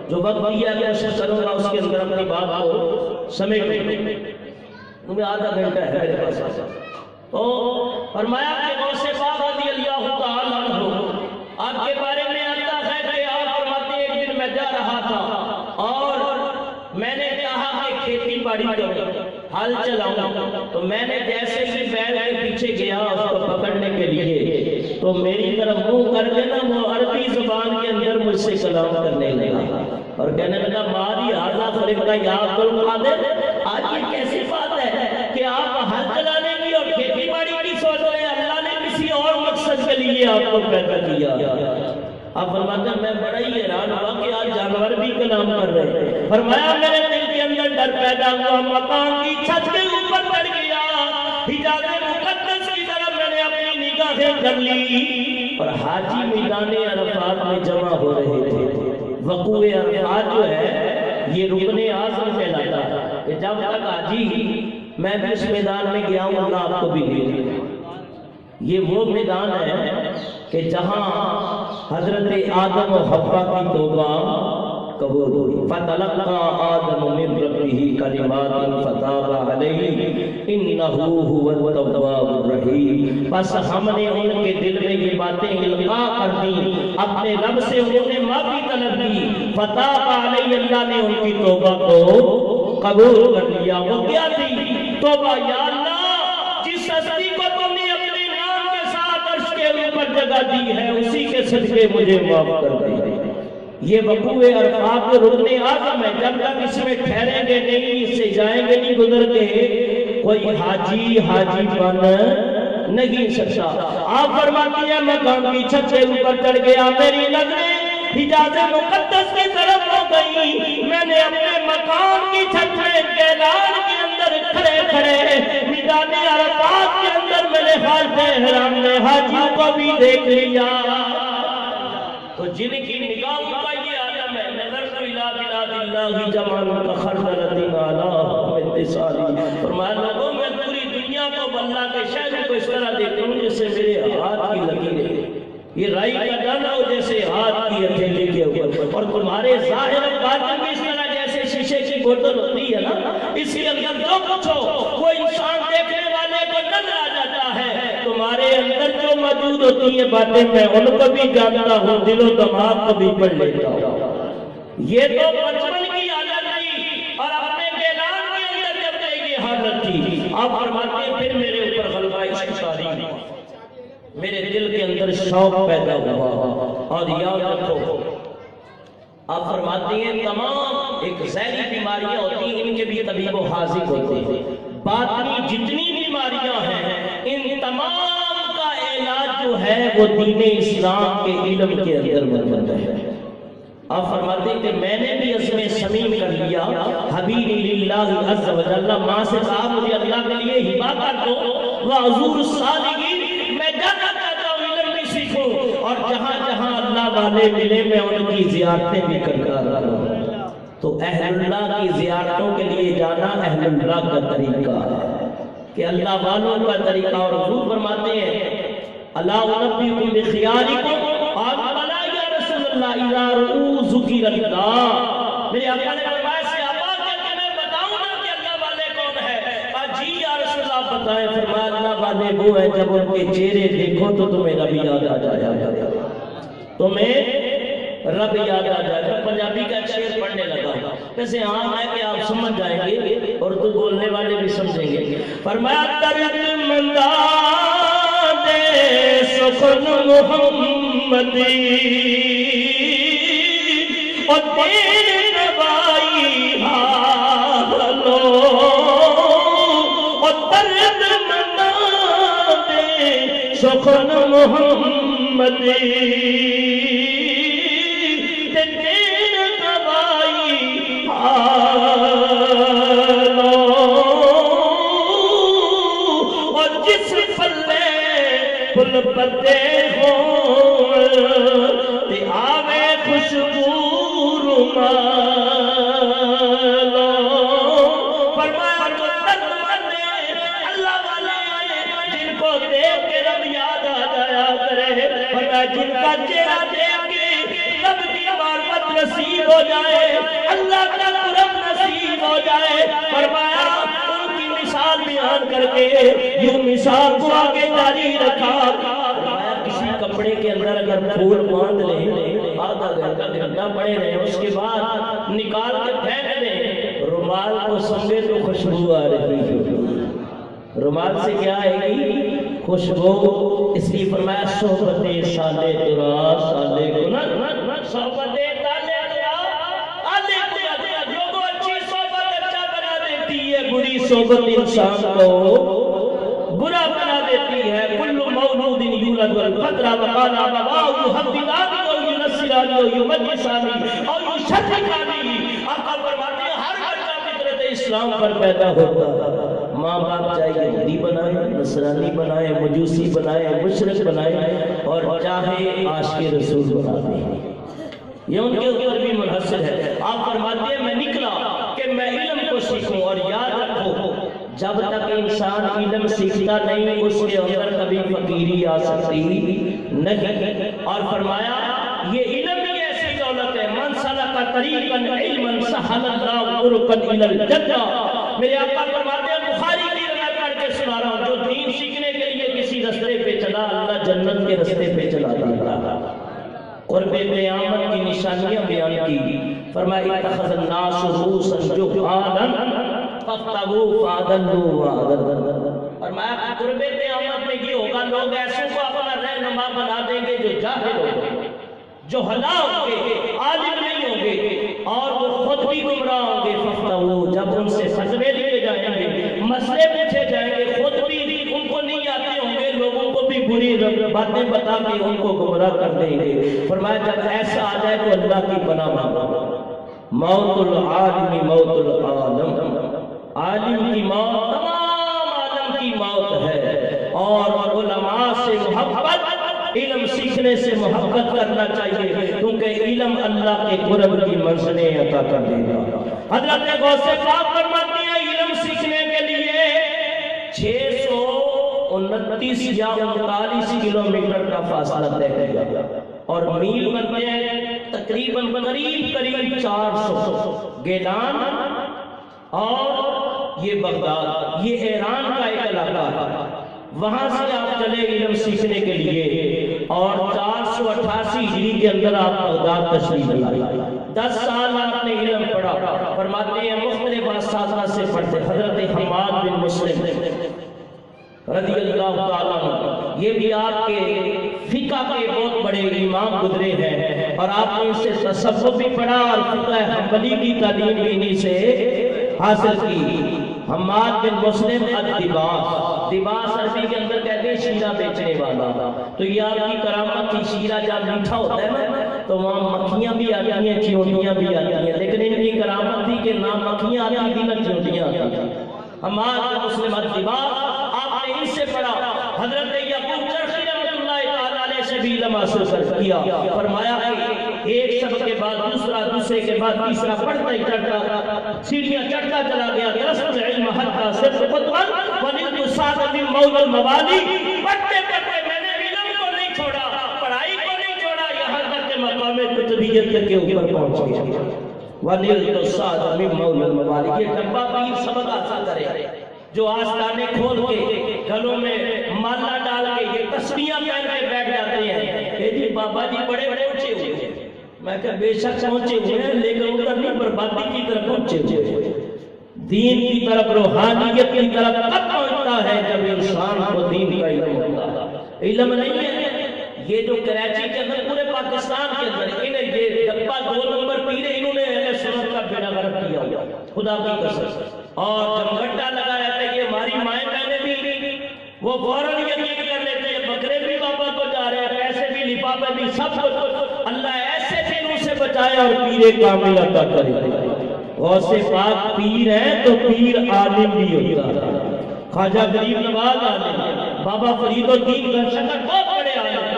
جو وقت دیا گیا کوشش کروں گا اس کے اندر اپنی بات کو سمیٹ لیں، تمہیں آدھا گھنٹہ ہے میرے پاس۔ تو فرمایا کہ غوث پاک رضی اللہ تعالیٰ عنہ آپ کے بارے میں آتا ہے کہ آپ فرماتے ایک دن میں جا رہا تھا اور میں نے کہا کہ کھیتی باڑی کروں، حل چلاؤں، تو میں نے جیسے ہی بیل کے پیچھے گیا اس کو پکڑنے کے لیے تو میری طرف منہ کر کے نا وہ عربی زبان کے اندر مجھ سے کلام کرنے لگا اور کہنے لگا ماری آزا فرقہ یا عبد القادر، آج یہ کیسی بات ہے کہ آپ ہل چلانے کی اور کھیتی باڑی کی سوچ رہے ہیں؟ اللہ نے کسی اور مقصد کے لیے آپ کو پیدا کیا۔ آپ فرماتے ہیں میں بڑا ہی حیران ہوا کہ آج جانور بھی کلام کر رہے ہیں۔ فرمایا میرے دل کے اندر ڈر پیدا ہوا، مکان کی چھت کے اوپر چڑھ گیا، حجاز مقدس کی طرف میں نے اپنی نگاہیں کر لی اور حاجی میدان عرفات میں جمع ہو رہے تھے۔ وقوع عرفات جو ہے یہ رکن اعظم کہلاتا ہے کہ جب تک حاجی میں بھی اس میدان میں گیا ہوں اللہ آپ کو بھی دے دے۔ یہ وہ میدان ہے کہ جہاں حضرت آدم و حوا کی توبہ قبول ہوئی۔ فَتَلَقَّى آدَمُ مِن رَّبِّهِ كَلِمَاتٍ فَتَابَ عَلَيْهِ إِنَّهُ هُوَ التَّوَّابُ الرَّحِيمُ۔ بس ہم نے ان کے دل میں یہ باتیں القاء کر دی، اپنے رب سے انہوں نے معافی طلب کی، فَتَابَ عَلَيْهِ، اللہ نے ان کی توبہ کو قبول کر لیا۔ وہ کیا تھی توبہ؟ یا اللہ جس ہستی کو تم نے اپنے نام کے ساتھ عرش کے اوپر جگہ دی ہے اسی کے صدقے مجھے معاف کر دے۔ یہ وقوع عرفات رکن اعظم ہے، جب تک اس میں ٹھہریں گے نہیں، اس سے جائیں گے نہیں گزر کے، کوئی حاجی بن نہیں سکتا۔ آپ فرماتی ہیں مقام کی چھت سے اوپر چڑھ گیا، میری نظریں حجاز مقدس کی طرف ہو گئی، میں نے اپنے مقام کی چھت میں گیلان کے اندر کھڑے کھڑے میدان عرفات کے اندر میرے حاجی احرام نے حاجیوں کو بھی دیکھ لیا۔ تو جن کی نگاہوں کا یہ عالم ہے، نظرت الی بلاد اللہ جمال خردلۃ علی اتصالی، فرمایا لوگوں میں پوری دنیا کو اللہ کے شہر کو اس طرح دیکھتا ہوں جیسے میرے ہاتھ کی لکیریں، یہ رائی کا دانا ہو جیسے ہاتھ کی ہتھیلی کے اوپر، اور تمہارے ظاہر باطن بھی اس طرح جیسے شیشے کی بوتل ہوتی ہے نا، اس کے اندر جو کچھ ہو وہ انسان دیکھنے والے کو نظر آ جاتا ہے، تمہارے اندر جو موجود ہوتی ہیں باتیں میں ان کو بھی جانتا ہوں، دل و دماغ کو بھی پڑھ لیتا ہوں۔ یہ تو بچپن کی حالت تھی اور اپنے گیلان کے اندر جب یہ حالت تھی، آپ فرماتے ہیں پھر میرے اوپر غلبہ عشق طاری، میرے دل کے اندر شوق پیدا ہوا۔ اور یاد رکھو آپ فرماتے ہیں تمام ایک ذہنی بیماریاں ہوتی ہیں ان کے بھی طبیب و حاذق ہوتے ہیں، باطنی جتنی بیماریاں ہیں ان تمام کا علاج جو ہے وہ دین اسلام کے علم کے اندر موجود ہے۔ آپ فرماتے ہیں کہ میں نے بھی عزم صمیم کر لیا، حبیب للہ عز و جل، ماں سے کہا مجھے اللہ کے لیے ہبہ کر دو، وحضور الصالحین، میں جانا چاہتا ہوں علم بھی سیکھوں، اور جہاں جہاں اللہ والے ملے میں ان کی زیارتیں بھی کرتا رہا۔ تو اہل اللہ کی زیارتوں کے لیے جانا اہل اللہ کا طریقہ ہے کہ اللہ والوں کا طریقہ۔ اور حضور فرماتے ہیں اللہ انبئکم بخیارکم، اور بلا یا رسول اللہ اذا رؤوا ذکر اللہ، میرے آقا نے فرمایا صحابہ کہ میں بتاؤں نا کہ اللہ والے کون ہے؟ جی یا رسول اللہ بتائیں۔ فرمایا اللہ والے وہ ہیں جب ان کے چہرے دیکھو تو تمہیں رب یاد آ جایا کرے، تمہیں رب یاد آ جائے گا۔ پنجابی کا ایک شعر پڑھنے لگا، ویسے عام ہے کہ آپ سمجھ جائیں گے اور اردو بولنے والے بھی سمجھیں گے۔ فرمایا درد مندہ دے سخن محمدی اور دین نوائی حالو، اور درد مندہ دے سخن محمدی پھل پتے ہوں تے آوے خوشبو رومالو، فرمایا جو تن منے اللہ والے جن کو دیکھ کے رب یاد آ جایا کرے، فرمایا جن کا چہرہ دیکھ کے رب کی معرفت نصیب ہو جائے، اللہ کا قرب نصیب ہو جائے۔ فرمایا ان کی مثال بیان کر کے یوں مثال کو آگے جاری رکھا، کسی کپڑے کے اندر اگر پھول باندھ لیں آدھا گھنٹہ پڑے رہے، اس کے بعد نکال کے پھینک دیں، رومال کو سنگے تو خوشبو آ رہی ہے، رومال سے کیا آئے گی؟ خوشبو۔ اس لیے فرمایا صحبت صالح ترا صالح گناہ صحبت لوگوں اچھی صحبت اچھا بنا دیتی ہے، بری صحبت انسان کو برا بنا دیتی ہے۔ کل مولود یولد والفطر وقال ابواه يهودانه او ينصرانه او يمجسانه او يشركانه۔ آقا فرماتے ہیں ہر بچہ فطرت اسلام پر پیدا ہوتا ہے، ماں باپ چاہے یہودی بنائے، نصرانی بنائے، مجوسی بنائے، مشرک بنائے، اور چاہے عاشق رسول بنا دے، یہ ان کے اوپر بھی منحصر ہے۔ آپ فرماتے ہیں میں نکلا کہ میں علم کو سیکھوں، اور یاد رکھو جب تک انسان علم سیکھتا نہیں اس کے اندر کبھی فقیری آ سکتی نہیں۔ اور فرمایا یہ علم ہی ایسی دولت ہے، من سلک طریقا علما سہل اللہ طرقا الی الجنہ۔ میرے آقا فرماتے ہیں بخاری کی روایت پڑھ کے سنا رہا ہوں، جو دین سیکھنے کے لیے کسی رستے پہ چلا اللہ جنت کے رستے پہ چلا دیتا ہے۔ قرب قیامت کی نشانیاں بیان کی، فرمایا اتخذ الناس رؤوسا جہالا فافتغوا فاضلوا واضلوا۔ فرمایا قرب قیامت میں یہ ہوگا لوگ ایسوں کو اپنا رہنما بنا دیں گے جو جاہل ہوں گے، جو ہلا ہوں گے، عالم نہیں ہوں گے، اور وہ خود بھی گمراہ ہوں گے۔ فافتغوا، جب ان سے فتوے لیے جائیں گے، مسئلے پوچھے جائیں گے، خود بھی ان کو نہیں آتے ہوں گے، لوگوں کو بھی بری باتیں بتا کے ان کو گمراہ کر دیں گے۔ فرمایا جب ایسا آ جائے تو اللہ کی پناہ مانگو، موت العالم موت العالم، عالم کی موت تمام عالم کی موت ہے۔ اور علماء سے محبت، علم سیکھنے سے محبت کرنا چاہیے، کیونکہ علم اللہ کے قرب کی منزلیں عطا کر دے گا۔ حضرت غوث پاک فرماتی ہیں علم سیکھنے کے لیے 629 یا 39 کلومیٹر کا فاصلہ طے کیا، اور میل بنتے ہیں تقریباً قریب 400۔ گیلان اور یہ بغداد، یہ ایران کا ایک علاقہ ہے، وہاں سے آپ چلے علم سیکھنے کے لیے، اور 488 ہجری کے اندر آپ بغداد تشریف لائے۔ 10 سال آپ نے علم پڑھا۔ فرماتے ہیں مختلف اساتذہ سے پڑھتے، حضرت حماد بن مسلم رضی اللہ تعالیٰ عنہ، یہ بھی آپ کے فقہ کے بہت بڑے امام گزرے ہیں، اور آپ نے ان سے تصوف بھی پڑھا اور فقہ حنبلی کی تعلیم بھی انہی سے حاصل کی۔ حماد بن مسلم الدباس، دباس عربی کے اندر کہتے ہیں شیرہ بیچنے والا، تو یہ آپ کی کرامت تھی۔ شیرہ جب میٹھا ہوتا ہے نا تو وہاں مکھیاں بھی آتی ہیں، چیونٹیاں بھی آتی ہیں، لیکن ان کی کرامت تھی کہ نہ مکھیاں آتی تھی نہ چیونٹیاں آتی تھی۔ حماد بن مسلم الدباس، آپ نے ان سے پڑھا۔ حضرت یعقوب چرخی رحمۃ اللہ تعالیٰ علیہ سے بھی علم حاصل کیا۔ فرمایا ایک سبق کے بعد دوسرا، دوسرے کے بعد تیسرا، پڑھتا ہی چڑھتا سیڑھیاں چڑھتا چلا گیا۔ درست علم حتی صرف خطوہ ونلت سعد من مولا الموالی، پڑھتے پڑھتے میں نے علم کو نہیں چھوڑا، پڑھائی کو نہیں چھوڑا، یہاں تک کہ مقام قطبیت کے اوپر پہنچ گیا۔ ونلت سعد من مولا الموالی، یہ ڈبہ پیر سبق حاصل کرے جو آستانے کھول کے گلوں میں مالا ڈال کے یہ تسبیحاں پہن کے بیٹھ جاتے ہیں کہ جی بابا جی بڑے بڑے پہنچے ہوئے ہیں۔ میں کہا بے شک پہنچے ہوئے ہیں، لیکن ادھر نہیں بربادی کی طرف پہنچے ہوئے ہیں۔ دین کی طرف، روحانیت کی طرف کب پہنچتا ہے؟ جب انسان کو دین کا علم ہوتا ہے۔ علم نہیں ہے یہ جو کراچی کے اندر، پورے پاکستان کے اندر انہیں یہ ڈبہ 2 نمبر پیرے انہوں نے اہل سنت کا بیڑا غرق کیا ہوا، خدا کی قسم۔ اور جب گھٹا لگا رہتا ہے کہ ہماری مائیں بہنیں بھی، وہ فوراً یقین کر لیتے ہیں بکرے بھی بابا کو جا رہے ہیں، پیسے بھی، لفافے بھی، سب کچھ۔ اللہ ایسے دنوں سے بچائے اور پیرے کامل عطا کرے۔ غوث پاک پیر ہیں تو پیر عالم بھی ہوتا ہے۔ خواجہ غریب نواز عالم، بابا فرید الدین گنشکر بہت بڑے عالم ہیں۔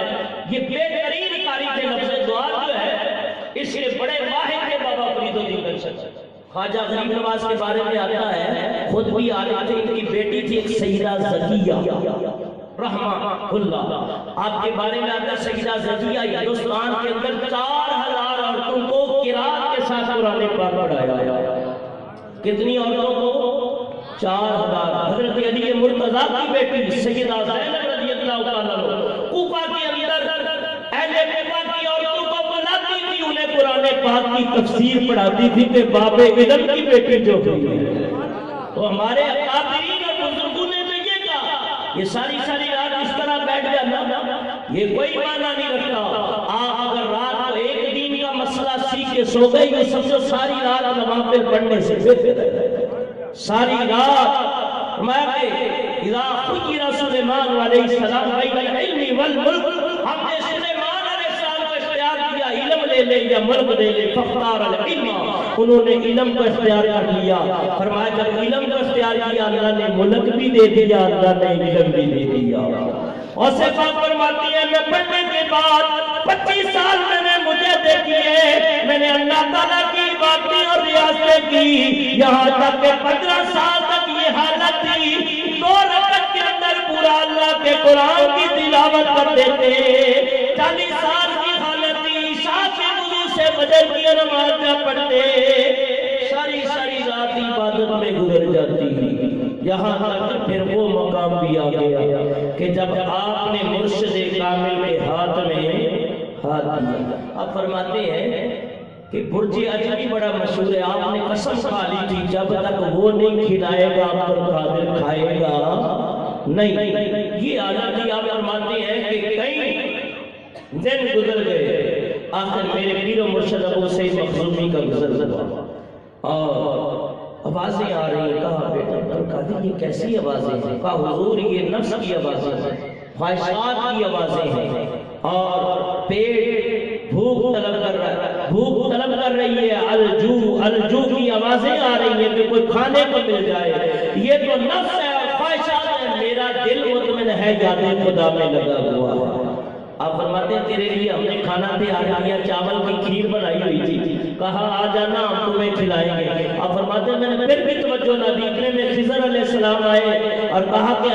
یہ بہترین قاری کے لفظ دعا جو ہے اس کے بڑے واحد کے بابا فرید الدین گنشکر۔ خواجہ غریب نواز کے بارے میں آتا ہے خود بھی عالم تھے، ان کی بیٹی تھی ایک سیدہ زکیہ رحمہ اللہ، آپ کے بارے میں آتا ہے سیدہ زکیہ ہندوستان کے اندر 4000 عورتوں کو قرات کے ساتھ قرآن پاک پڑھایا۔ کتنی عورتوں کو؟ 4000۔ حضرت علی مرتضیٰ کی بیٹی سیدہ زینب رضی اللہ تعالیٰ عنہ کوفہ کے اندر اہل کوفہ کی عورتوں کو بلاتی تھی، انہیں قرآن پاک کی تفسیر پڑھاتی تھی کہ باب علم کی بیٹی جو ہوئی ہے۔ تو ہمارے اکابرین اور بزرگوں نے تو یہ کہا، یہ ساری رات اس طرح بیٹھ جانا یہ کوئی معنی نہیں رکھتا۔ آپ اگر رات کو ایک دین سیکھ کے سو گئی، یہ سمجھو ساری رات نوافل پڑھنے سے بہتر ہے۔ ساری رات فرمایا کہ اذا خیر سلیمان علیہ السلام بین العلم والملک، ہم نے سلیمان علیہ السلام کو اختیار کیا علم لے لے یا ملک دے لے، فاختار العلم، انہوں نے علم کو اختیار کر لیا۔ فرمایا جب علم کو اختیار کیا اللہ نے ملک بھی دے دیا، اللہ نے علم بھی دے دیا۔ اور سے پاک فرماتی ہے میں پڑھنے کے بعد 25 سال میں نے مجھے دیکھیے، میں نے اللہ تعالیٰ کی باتیں اور ریاستیں کی، یہاں تک کہ 15 سال تک یہ حالت تھی، 2 رکعت کے اندر پورا اللہ کے قرآن کی تلاوت کرتے تھے۔ 40 سال کی حالت تھی، عشاء کے وضو سے فجر کی نماز نہ پڑھتے، ساری رات عبادت میں گزر جاتی۔ یہاں تک پھر وہ مقام بھی آ گیا کہ جب آپ نے مرشد کامل کے ہاتھ میں ہاتھ دیا۔ آپ فرماتے ہیں کہ برج عجمی بڑا مشہور ہے، آپ نے قسم کھا لی تھی جب تک وہ نہیں کھلائے گا عبد القادر کھائے گا نہیں۔ یہ حالت ہی آپ فرماتے ہیں کہ کئی دن گزر گئے، آخر میرے پیر و مرشد ابو سعید مخزومی کا گزر ہوا اور آوازیں آ رہی ہیں۔ کہا بیٹا عبدالقادر یہ کیسی آوازیں ہیں؟ کہا حضور یہ نفس کی آوازیں ہیں، خواہشات کی آوازیں ہیں، اور پیٹ بھوک طلب کر رہی ہے، الجو کی آوازیں آ رہی ہیں کہ کوئی کھانے کو مل جائے، یہ تو نفس ہے اور خواہشات ہے، میرا دل مطمئن ہے یاد خدا میں لگا ہوا ہے۔ آپ فرماتے ہیں تیرے لیے ہم نے کھانا تیار کیا، چاول کی کھیر بنائی ہوئی تھی، کہا آ جانا ہم تمہیں کھلائیں گے۔ آپ فرماتے ہیں میں نے پھر بھی توجہ نہ دی، اتنے میں خضر علیہ السلام آئے اور کہا کہ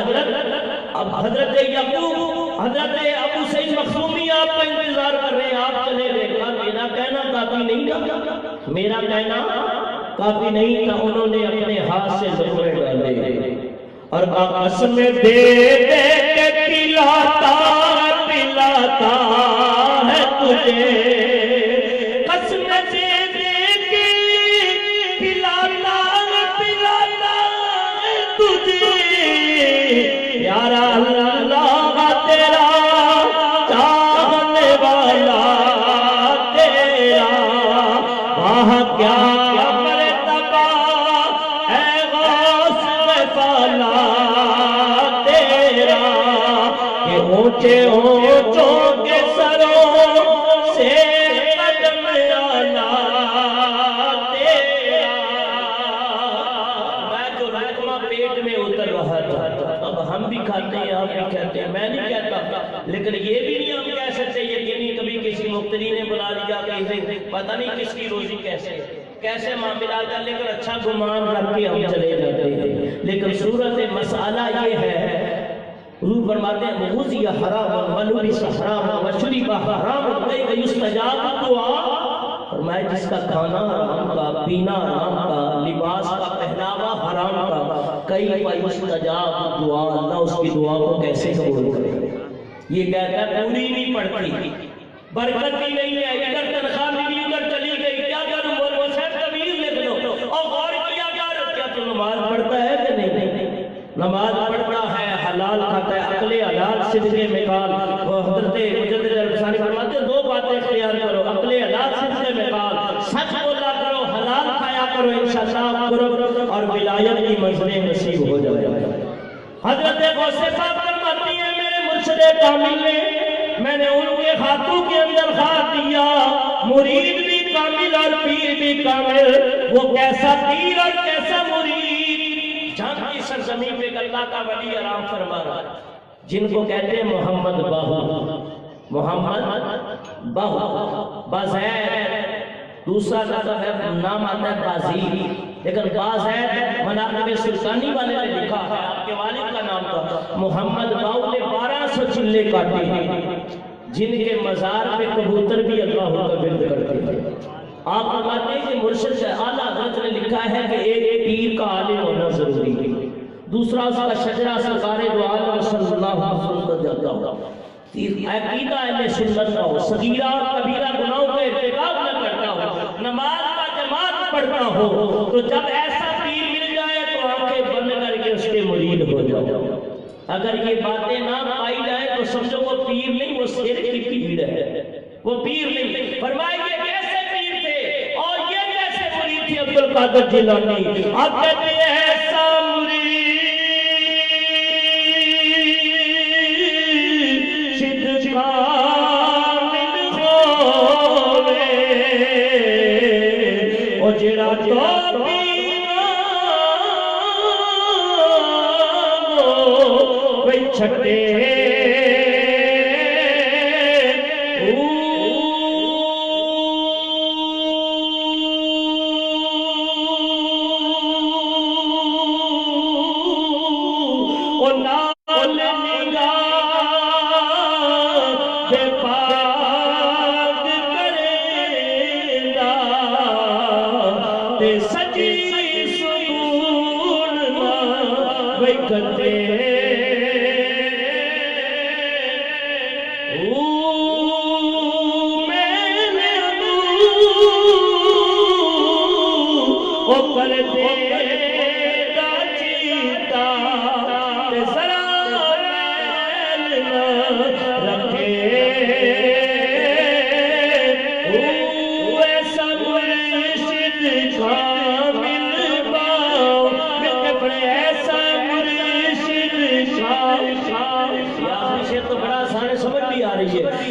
حضرت یعقوب، حضرت ابو سعید مخزومی آپ کا انتظار کر رہے ہیں، آپ چلے گئے۔ کہا میرا کہنا کافی نہیں تھا، میرا کہنا کافی نہیں تھا۔ انہوں نے اپنے ہاتھ سے لقمے ڈالے اور قسم دے دے کے پلاتا ہے تجھے، قسم دے دے کے پلاتا ہے تجھے، پیارا اللہ تیرا چاہنے والا تیرا، وہاں کیا مرتبہ اے غوث بالا تیرا، کہ اونچے اونچوں کے سروں سے قدم آنا تیرا۔ میں جو لقمہ پیٹ میں اتر رہا تھا، اب ہم بھی کھاتے ہیں آپ بھی کہتے ہیں، میں نہیں کہتا، لیکن یہ بھی نہیں ہم کہہ سکتے یقینی کبھی کسی مفتری نے بلا لیا کہ پتہ نہیں کس کی روزی کیسے معاملات کر، لیکن اچھا گمان رکھ کے ہم چلے جاتے ہیں۔ لیکن صورت مسئلہ یہ ہے، حضور فرماتے ہیں غذی حرام ولبس حرام وشرب حرام غیر یستجاب دعا، فرمایا جس کا کھانا حرام کا، پینا حرام کا، لباس کا پہناوا حرام کا، کیف یستجاب دعا، اللہ اس کی دعا کو کیسے قبول کرے۔ یہ کہتا ہے پوری نہیں پڑتی، برکت بھی نہیں ہے، ادھر تنخواہ ملی ادھر چلی گئی، کیا کروں؟ وہ صرف طویل لکھ لو اور غور کیا کیا تو نماز پڑھتا ہے کہ نہیں؟ نماز پڑھتا ہے، حلال کھاتا ہے، عقل حلال صدقے میں قال، وہ حضرت مجدد الفسانی فرماتے ہیں 2 باتیں اختیار کرو، عقل حلال صدقے میں قال، سچ بولا کرو، حلال کھایا کرو، انشاءاللہ کرو اور ولایت کی منزلیں نصیب ہو جائے۔ حضرت غوث پاک فرماتی ہیں میرے مرشد کامل نے، میں نے ان کے ہاتھوں کے اندر ہاتھ دیا، مرید بھی کامل اور پیر بھی کامل، وہ کیسا پیر اور کیسا مرید، جان کی سرزمین پہ اللہ کا ولی آرام فرما رہا، جن کو کہتے ہیں محمد باہو بازید، دوسرا لقب ہے، نام آتا ہے بازی، لیکن بازید مناقب سلطانی والے نے لکھا ہے، آپ کے والد کا نام تھا محمد باہو نے 1200 چلے کاٹے ہیں، جن کے مزار پہ کبوتر بھی اللہ کا ورد کرتے ہیں۔ آپ فرماتے ہیں کہ مرشد اعلیٰ حضرت نے لکھا ہے کہ ایک پیر کا عالم ہونا ضروری ہے، دوسرا اس کا شجرہ سرکار دو عالم صلی اللہ علیہ وسلم کا جلتا ہو، عقیدہ اہل سنت کا ہو، صغیرہ اور کبیرہ گناہوں کا ارتکاب نہ کرتا ہو، نماز کا جماعت پڑھتا ہو، تو جب ایسا پیر مل جائے تو آنکھیں بند کر کے اس کے مرید ہو جاؤ۔ اگر یہ باتیں نہ پائی جائیں تو سمجھو وہ پیر نہیں، وہ سیر کی پیر ہے، وہ پیر نہیں۔ فرمائے کہ ایسے پیر تھے القادر جیلانی آپ کہتے ہیں ایسا مرشد کامل ہووے او جڑا تو وہی چھٹے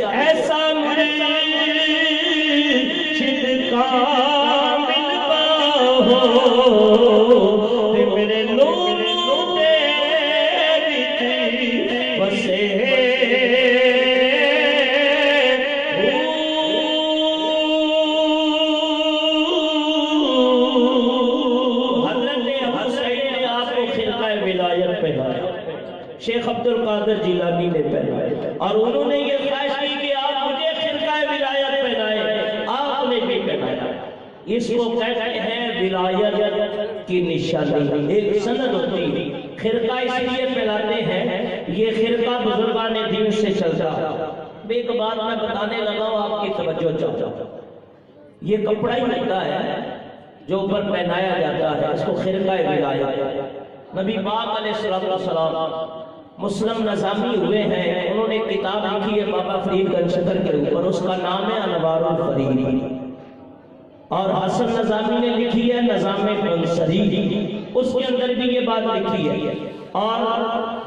ایسا مرشد کامل ہو میرے نور بسے شیخ عبد القادر جیلانی نے پہنائے اور انہوں نے یہ خواہش کی کہ آپ مجھے خرقہ ولایت پہنائے، آپ نے بھی پہنایا۔ اس کو کہتے ہیں ولایت کی نشانی، ایک سند ہوتی ہے۔ خرقہ اس لیے پہناتے ہیں، یہ خرقہ بزرگان دین سے چلتا۔ ایک بات میں بتانے لگا ہوں، آپ کی توجہ چاہتا ہوں۔ یہ کپڑا ہی ہوتا ہے جو اوپر پہنایا جاتا ہے، اس کو خرقہ ولایت۔ نبی پاک علیہ السلام مسلم نظامی ہوئے ہیں، انہوں نے کتاب لکھی ہے بابا فرید گنجشکر کے اوپر، اس کا نام ہے انوار الفرید۔ اور حسن نظامی نے لکھی ہے نظام منصری، اس کے اندر بھی یہ بات لکھی ہے۔ اور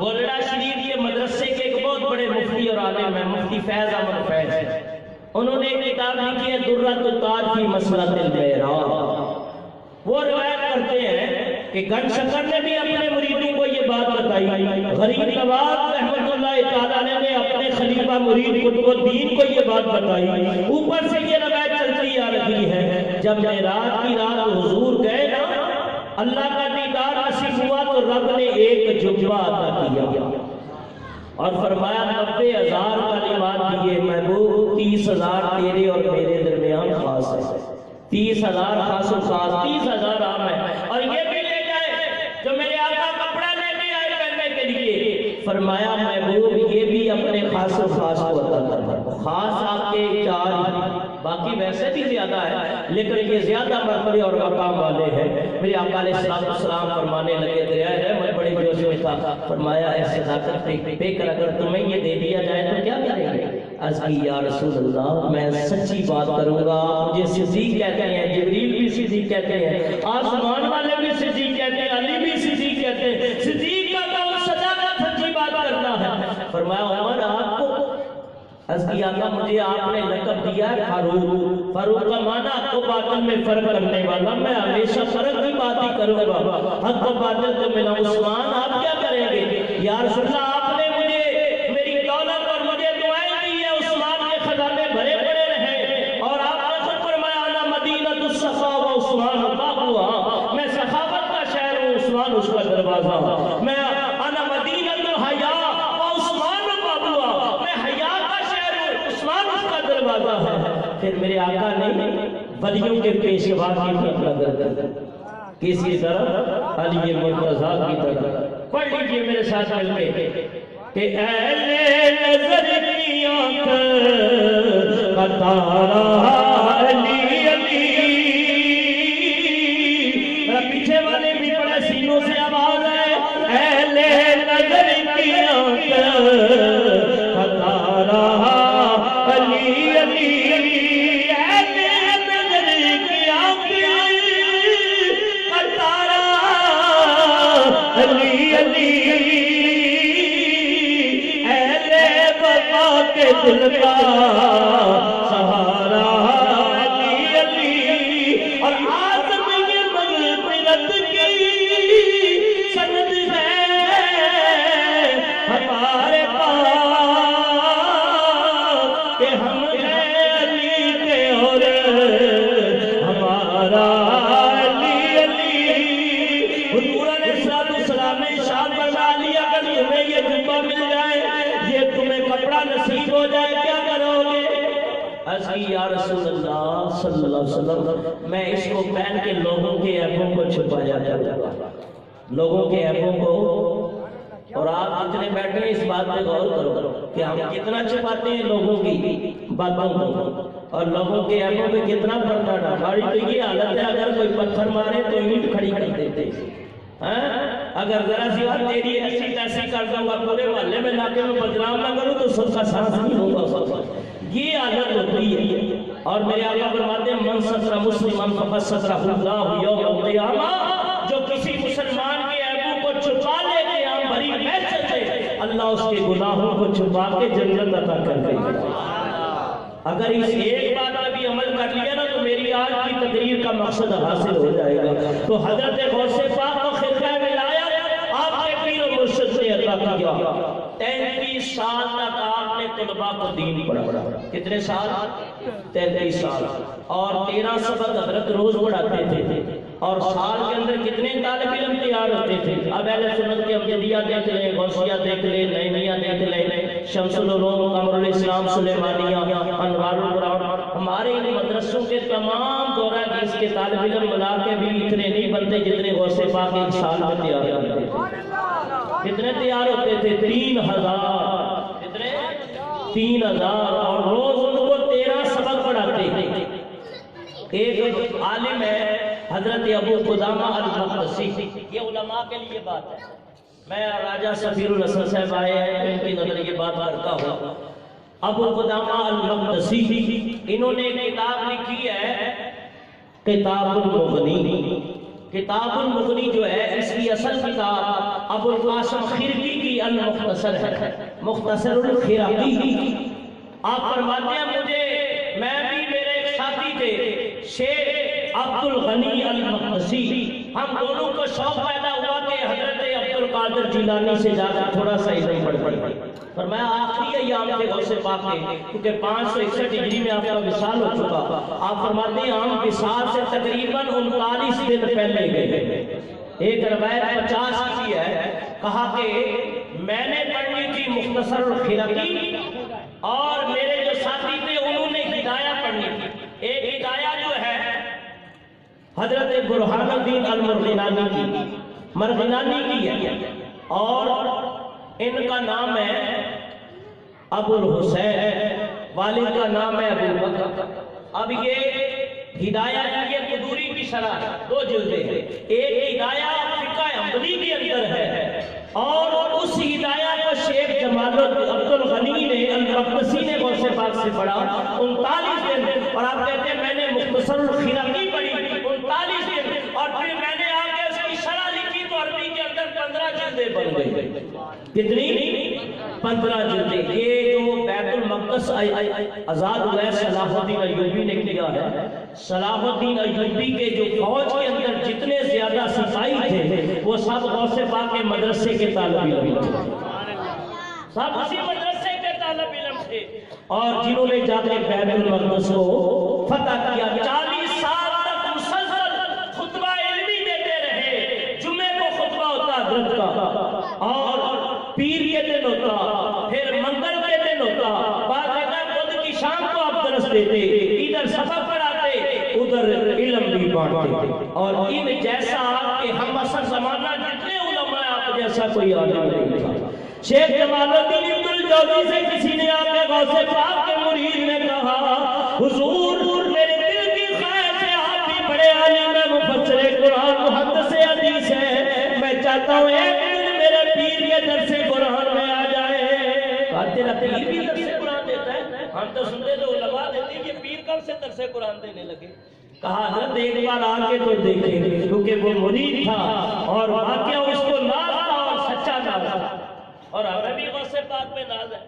گولڑا شریف یہ مدرسے کے ایک بہت بڑے مفتی اور عالم ہیں، مفتی فیض احمد فیض، انہوں نے ایک کتاب لکھی ہے درۃ التاج فی مسئلۃ المعراج۔ وہ روایت کرتے ہیں کہ گنجشکر نے بھی اپنے مریدوں کو یہ بات بتائی، غریب نواز رحمت اللہ تعالی نے اپنے خلیفہ مرید قطب الدین کو یہ بات بتائی۔ اوپر سے یہ روایت چلتی آ رہی ہے، جب معراج کی رات حضور گئے نا، اللہ کا دیدار نصیب ہوا تو رب نے ایک جبہ عطا کیا اور فرمایا 90,000 کلمات دیے محبوب، 30,000 تیرے اور میرے درمیان خاص ہے، 30,000 خاص و خاص، 30,000 عام ہے۔ اور یہ بھی لے جائے جو میرے آقا کپڑا لے کے آئے پہننے کے لیے، فرمایا محبوب یہ بھی اپنے خاص و خاص کو عطا کرنا۔ خاص آپ کے 4، باقی ویسے بھی زیادہ ہے لیکن یہ زیادہ مرتبے اور مقام والے ہیں۔ میرے آقا علیہ السلام فرمانے لگے، دریائے رحمت بڑی جوش میں تھا، فرمایا اے صداقت پہ کر اگر تمہیں یہ دے دیا جائے تو کیا کریں گے؟ عرض کی یا رسول اللہ میں سچی بات کروں گا، مجھے صدیق کہتے ہیں، جبریل بھی صدیق کہتے ہیں، آسمان والے بھی صدیق کہتے ہیں، علی بھی صدیق کہتے ہیں، صدیق کا کام صداقت سچی بات کرنا ہے۔ فرمایا عمر آپ کو، عرض کی آقا مجھے آپ نے لقب دیا ہے فاروق، فاروق کا معنی حق و باطل میں فرق کرنے والا، میں ہمیشہ فرق کی بات ہی کروں گا، حق و باطل تو ملا۔ عثمان آپ کیا کریں گے؟ یا رسول اللہ آپ نے مجھے میری دولت اور مجھے دعائیں دی ہے، عثمان کے خزانے بھرے پڑے رہے، اور آپ نے خود فرمایا انا مدینۃ الصفا و عثمان بابها، میں سخاوت کا شہر ہوں، عثمان اس کا دروازہ، میں انا مدینۃ الحیا و عثمان بابها، میں حیا کا شہر ہوں، عثمان اس کا دروازہ ہے۔ پھر میرے آقا نے ولیوں کے پیشوا کی طرف نظر دی، کسی طرح علی مرتضیٰ کی طرف۔ پڑھ لیجئے میرے ساتھ مل کے کہ اہل نظر کی آنکھ کا تارا علی علی، پیچھے والے بھی بڑے سینوں سے آواز ہے، اہل نظر کی آنکھ کا تارا علی علی، اہل نظر کی آنکھ دل کا سہارا علی علی، اور آزم یہ مغفرت کی سند ہے ہمارے پاس کہ ہم ہیں علی کے اور ہمارا علی علی۔ حضور علیہ السلام نے ارشاد فرما لیا اگر تمہیں یہ جبہ مل جائے، یہ تمہیں کپڑا نصیب ہو جائے، کیا کرو گے؟ عرض کی یا رسول اللہ صلی اللہ علیہ وسلم میں اس کو پہن کے لوگوں کے عیبوں کو چھپایا جاتا گا، لوگوں کے عیبوں کو۔ اور آپ جتنے بیٹھے ہیں اس بات پہ غور کرو کہ ہم کتنا چھپاتے ہیں لوگوں کی باتوں کو اور لوگوں کے عیبوں پہ کتنا پردہ ڈالتے ہیں۔ ہماری تو یہ حالت ہے اگر کوئی پتھر مارے تو اینٹ کھڑی کر دیتے ہیں، اگر ذرا سی بات تیری ایسی تیسی کر دوں گا پورے محلے میں علاقے میں بدنام نہ کروں تو سب کا سانس نہیں ہوگا، یہ عادت ہوتی ہے۔ اور میرے آقا فرماتے ہیں من ستر مسلمان فقد سترہ اللہ یوم القیامہ، جو کسی مسلمان کے عیبوں کو چھپا لے قیام بھری محشر سے اللہ اس کے گناہوں کو چھپا کے جنت عطا کر دے گا۔ اگر اس ایک بات پر بھی عمل کر لیا نا تو میری آج کی تقریر کا مقصد حاصل ہو جائے گا۔ تو حضرت غوث پاک کو خلقہ ولایت آپ کے پیر و مرشد نے عطا کیا۔ 33 سال تک آپ نے طلباء کو دین پڑھا۔ کتنے سال؟ 33 سال۔ اور 13 سبق حضرت روز پڑھاتے تھے، اور سال کے اندر کتنے طالب علم تیار ہوتے تھے؟ اب اہل سنت کے امجدیہ دیکھ لیں، غوثیہ دیکھ لیں، نعیمیہ دیکھ لیں، شمس العلوم، قمر الاسلام، سلیمانیہ، انوار القرآن، ہمارے ان مدرسوں کے تمام دورہ حدیث کے طالب علم ملا کے بھی اتنے نہیں بنتے جتنے غوث پاک ایک سال میں تیار ہوتے تھے۔ کتنے تیار ہوتے تھے؟ 3000۔ کتنے؟ 3000، اور روز ان کو 13 سبق پڑھاتے تھے۔ ایک عالم ہے حضرت ابو قدامہ المقدسی، یہ علماء کے لیے بات ہے، میں راجہ سفیر الحسن صاحب آئے ہیں تو ان کی نظر یہ بات کرتا ہوں۔ ابو قدامہ المقدسی انہوں نے ایک کتاب لکھی ہے کتاب المغنی۔ کتاب المغنی جو ہے اس کی اصل کتاب ابو القاسم خرقی کی المختصر ہے، مختصر الخرقی۔ آپ فرماتے ہیں مجھے، میں بھی میرے ایک ساتھی تھے شیخ عبد الغنی المقدسی، ہم دونوں کو شوق پیدا ہوا کہ حضرت عبد القادر جیلانی سے جا کر تھوڑا سا علم پڑھیں۔ فرمایا آخری ایام تھے غوث پاک کے، کیونکہ 561 ہجری میں آپ کا وصال ہو چکا۔ آپ فرماتے ہیں ہم وصال سے تقریباً 39 دن پہلے گئے۔ ایک روایت 50 کی ہے، کہا کہ میں نے پڑھنی تھی مختصر الخرقی اور میرے جو ساتھی تھے انہوں نے ہدایہ پڑھنی تھی۔ ایک ہدایہ جو ہے حضرت برہان الدین مرغنانی کی ہے، اور ان کا نام ہے ابو الحسین، والد کا نام ہے ابو بکر۔ اب یہ ہدایہ یہ قدوری کی شرح 2 جلدیں ہیں، ایک ہدایہ فقہ حنبلی کے اندر ہے، اور اس ہدایہ کو شیخ جمال عبد الغنی نے المقدسی نے غوث پاک سے پڑھا 39 دن، اور آپ کہتے ہیں میں نے مختصر الخرقی پڑھی 39 دن، اور پھر میں نے آگے اس کی شرح لکھی تو عربی کے اندر 15 جلدیں بن گئی۔ کتنی؟ 15 جلدیں۔ یہ جو بیت المقدس آزاد ہوا ہے صلاح الدین ایوبی نے کیا ہے، صلاح الدین ایوبی کے جو فوج کے اندر جتنے زیادہ سپاہی تھے وہ سب غوث پاک کے مدرسے کے طالب علم تھے، سب اسی مدرسے کے طالب علم تھے، اور جنہوں نے جا کے بیت المقدس کو فتح کیا۔ 40 سال تک مسلسل خطبہ علمی دیتے رہے، جمعے کو خطبہ ہوتا حضرت کا، اور پیر کے دن ہوتا، پھر منگل کے دن ہوتا، بعض جگہ بدھ کی شام کو آپ درس دیتے، ادھر سبق پڑھاتے ادھر علم بھی بانٹتے، اور ان جیسا کہ ہم اثر زمانہ جتنے علماء آپ جیسا کوئی عالم نہیں تھا۔ شیخ جمال الدین ابن الجوزی سے کسی نے آپ کے غوث پاک کے مرید نے کہا حضور میرے دل کی خواہش ہے آپ بھی بڑے عالم ہیں، مفسر قرآن محدث حدیث ہیں، میں چاہتا ہوں ایک دن میرے پیر کے درس قرآن میں آ جائے۔ کہا تیرا پیر بھی درس قرآن دیتا ہے؟ ہم تو سنتے تو علماء دیتے ہیں، یہ پیر کب سے درس قرآن دینے لگے؟ کہا حضرت ایک بار آ کے تو دیکھیں، کیونکہ وہ مرید تھا اور واقعہ اس کو ناز تھا اور سچا ناز تھا۔ اور ہمیں بھی غوث پاک پہ ناز ہے.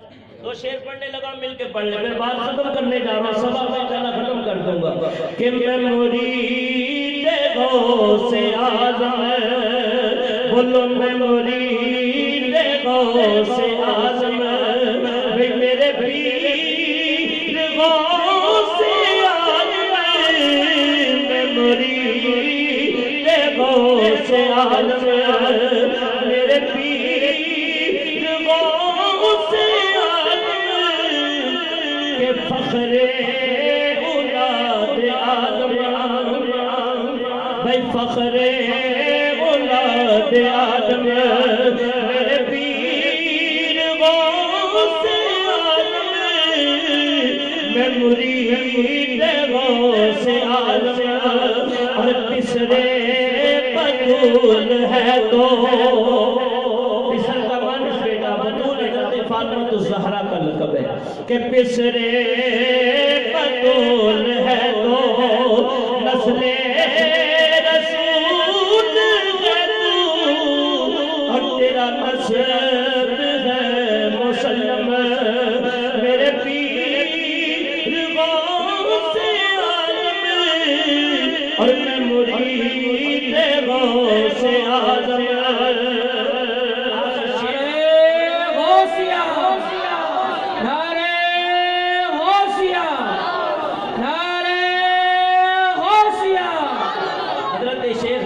تو شعر پڑھنے لگا, مل کے پڑھ لے. میں بات ختم کرنے جا رہا ہوں, سبا میں کہنا ختم کر دوں گا کہ میں مرید غوث اعظم, بولو میں مرید غوث اعظم, میرے پیر غوث اعظم, میں مرید غوث اعظم, میرے پیر غوث اعظم, کہ فخر اولاد آدم, بھائی فخر اولاد آدم, میرے پیر غوث اعظم, میں مرید غوث اعظم. اور تیسرے بطول ہے تو پسر کا مانس بیٹا بطول حضرت فاطمہ الزہرا کا لقب ہے کہ پسرے بطول ہے تو نسل رسول ہے تو, اور تیرا نسب ہے مسلم, میرے پیر غوث اعظم, اور میں مرید غوث اعظم.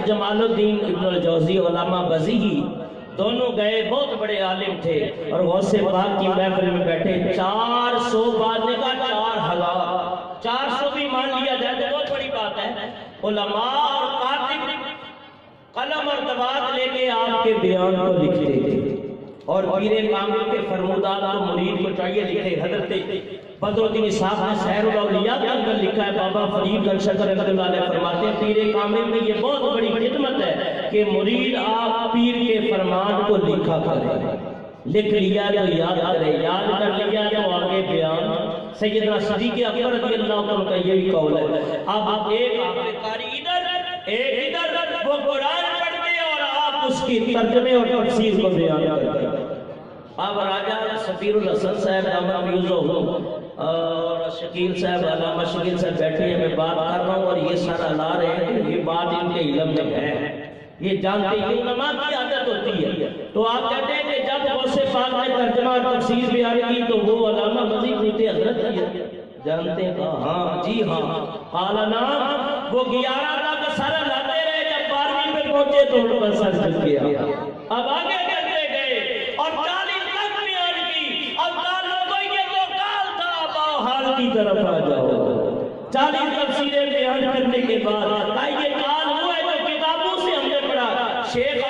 جمال الدین ابن الجوزی علامہ بزیہی دونوں گئے, بہت بڑے عالم تھے, اور غوث پاک کی محفل میں بیٹھے. 400 بعد نے کہا 4000, 400 بھی مان لیا جائے تو بہت بڑی بات ہے. علماء اور کاتب قلم اور دوات لے کے آپ کے بیان کو لکھتے تھے, اور پیر کامل کے فرمودات کو مرید کو چاہیے لکھے. حضرت بدر الدین صاحب نے سیر الاولیاء کے اندر لکھا ہے, بابا فرید گنج شکر رحمۃ اللہ علیہ فرماتے ہیں پیر کامل میں یہ بہت بڑی خدمت ہے کہ مرید آپ پیر کے فرمان کو لکھا کرے. لکھ لیا تو یاد کرے, یاد کر لیا تو آگے بیان. سیدنا صدیق اکبر رضی اللہ عنہ کا یہ بھی قول ہے. اب ایک آپ قاری ادھر ایک ادھر, وہ قرآن پڑھتے اور آپ اس کی ترجمے اور تفسیر کو بیان کرتے. اب راجہ سفیر الحسن صاحب دامت بیوزو اور شکیل صاحب, علامہ شکیل صاحب بیٹھے ہیں, میں بات کر رہا ہوں اور یہ سارا لا رہے ہیں کہ یہ بات ان کے علم میں ہے, یہ جانتے ہیں. علماء کی عادت ہوتی ہے. تو آپ کہتے ہیں کہ جب غوث پاک نے ترجمہ اور تفسیر بیان کی تو وہ علامہ مزید پوچھتے حضرت کی جانتے ہیں؟ ہاں جی ہاں. قال نعم, وہ 11 تک سر لاتے رہے, جب 12ویں پہ پہنچے تو ان پر سر جھک گیا. اب آگے کرتے گئے اور 40 تک بیان کی. اب کال لوگوں یہ تو کال تھا, باؤ حال کی طرف آ جاؤ. 40 تفسیریں بیان کرنے کے بعد یہ کال ہوا ہے جو کتابوں سے ہم نے پڑھا. شیخ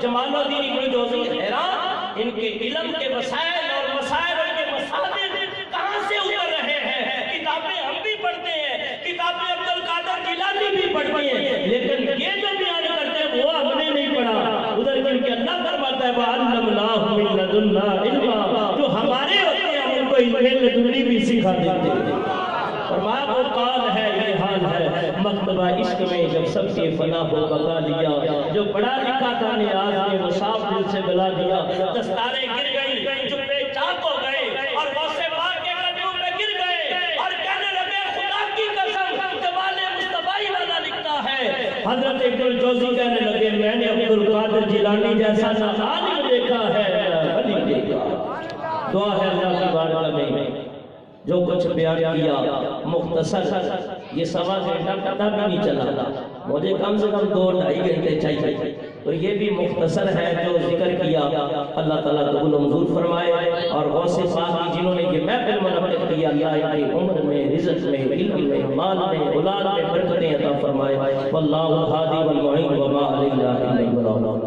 جمال الدین ابن الجوزی حیران, ان کے علم کے وسائل اور مسائل کے مصادر کہاں سے اتر رہے ہیں. کتابیں ہم بھی پڑھتے ہیں, کتابیں عبد القادر جیلانی بھی پڑھتی ہیں, لیکن یہ جو بیان کرتے ہیں وہ ہم نے نہیں پڑھا. ادھر کر کے اللہ فرماتا ہے وَعَلَّمْنَاهُ مِن لَدُنَّا عِلْمًا, جو ہمارے ہوتے ہیں ہم ان کو علم لدنی بھی سکھا دیتے ہیں. فرمایا وہ قال ہے, یہ حال ہے مکتبہ عشق میں جب سب کے فنا ہو بقا لیا. جو پڑھا لکھا تھا نیاز نے وہ صاف دل سے بلا دیا. دستاریں گر گئی, جبے چاک ہو گئے, اور غوث پاک کے قدموں پہ گر گئے, اور کہنے لگے خدا کی قسم جمال مصطفی والا لکھتا ہے. حضرت ابن الجوزی کہنے لگے میں نے عبد القادر جیلانی جیسا نہ عالم دیکھا ہے نہ ولی دیکھا. دعا ہے اللہ کی بارگاہ میں جو کچھ بیان کیا مختصر, یہ سوا گھنٹہ پتہ بھی نہیں چلا, مجھے کم سے کم 2-2.5 گھنٹے چاہیے. تو یہ بھی مختصر ہے جو ذکر کیا. اللہ تعالیٰ قبول و منظور فرمائے, اور غوث پاک کی جنہوں نے یہ محفل منعقد کیا, اللہ کی عمر میں, رزق میں, علم میں, مال میں, اولاد میں برکتیں عطا فرمائے. واللہ الہادی والمعین وما علینا الا البلاغ.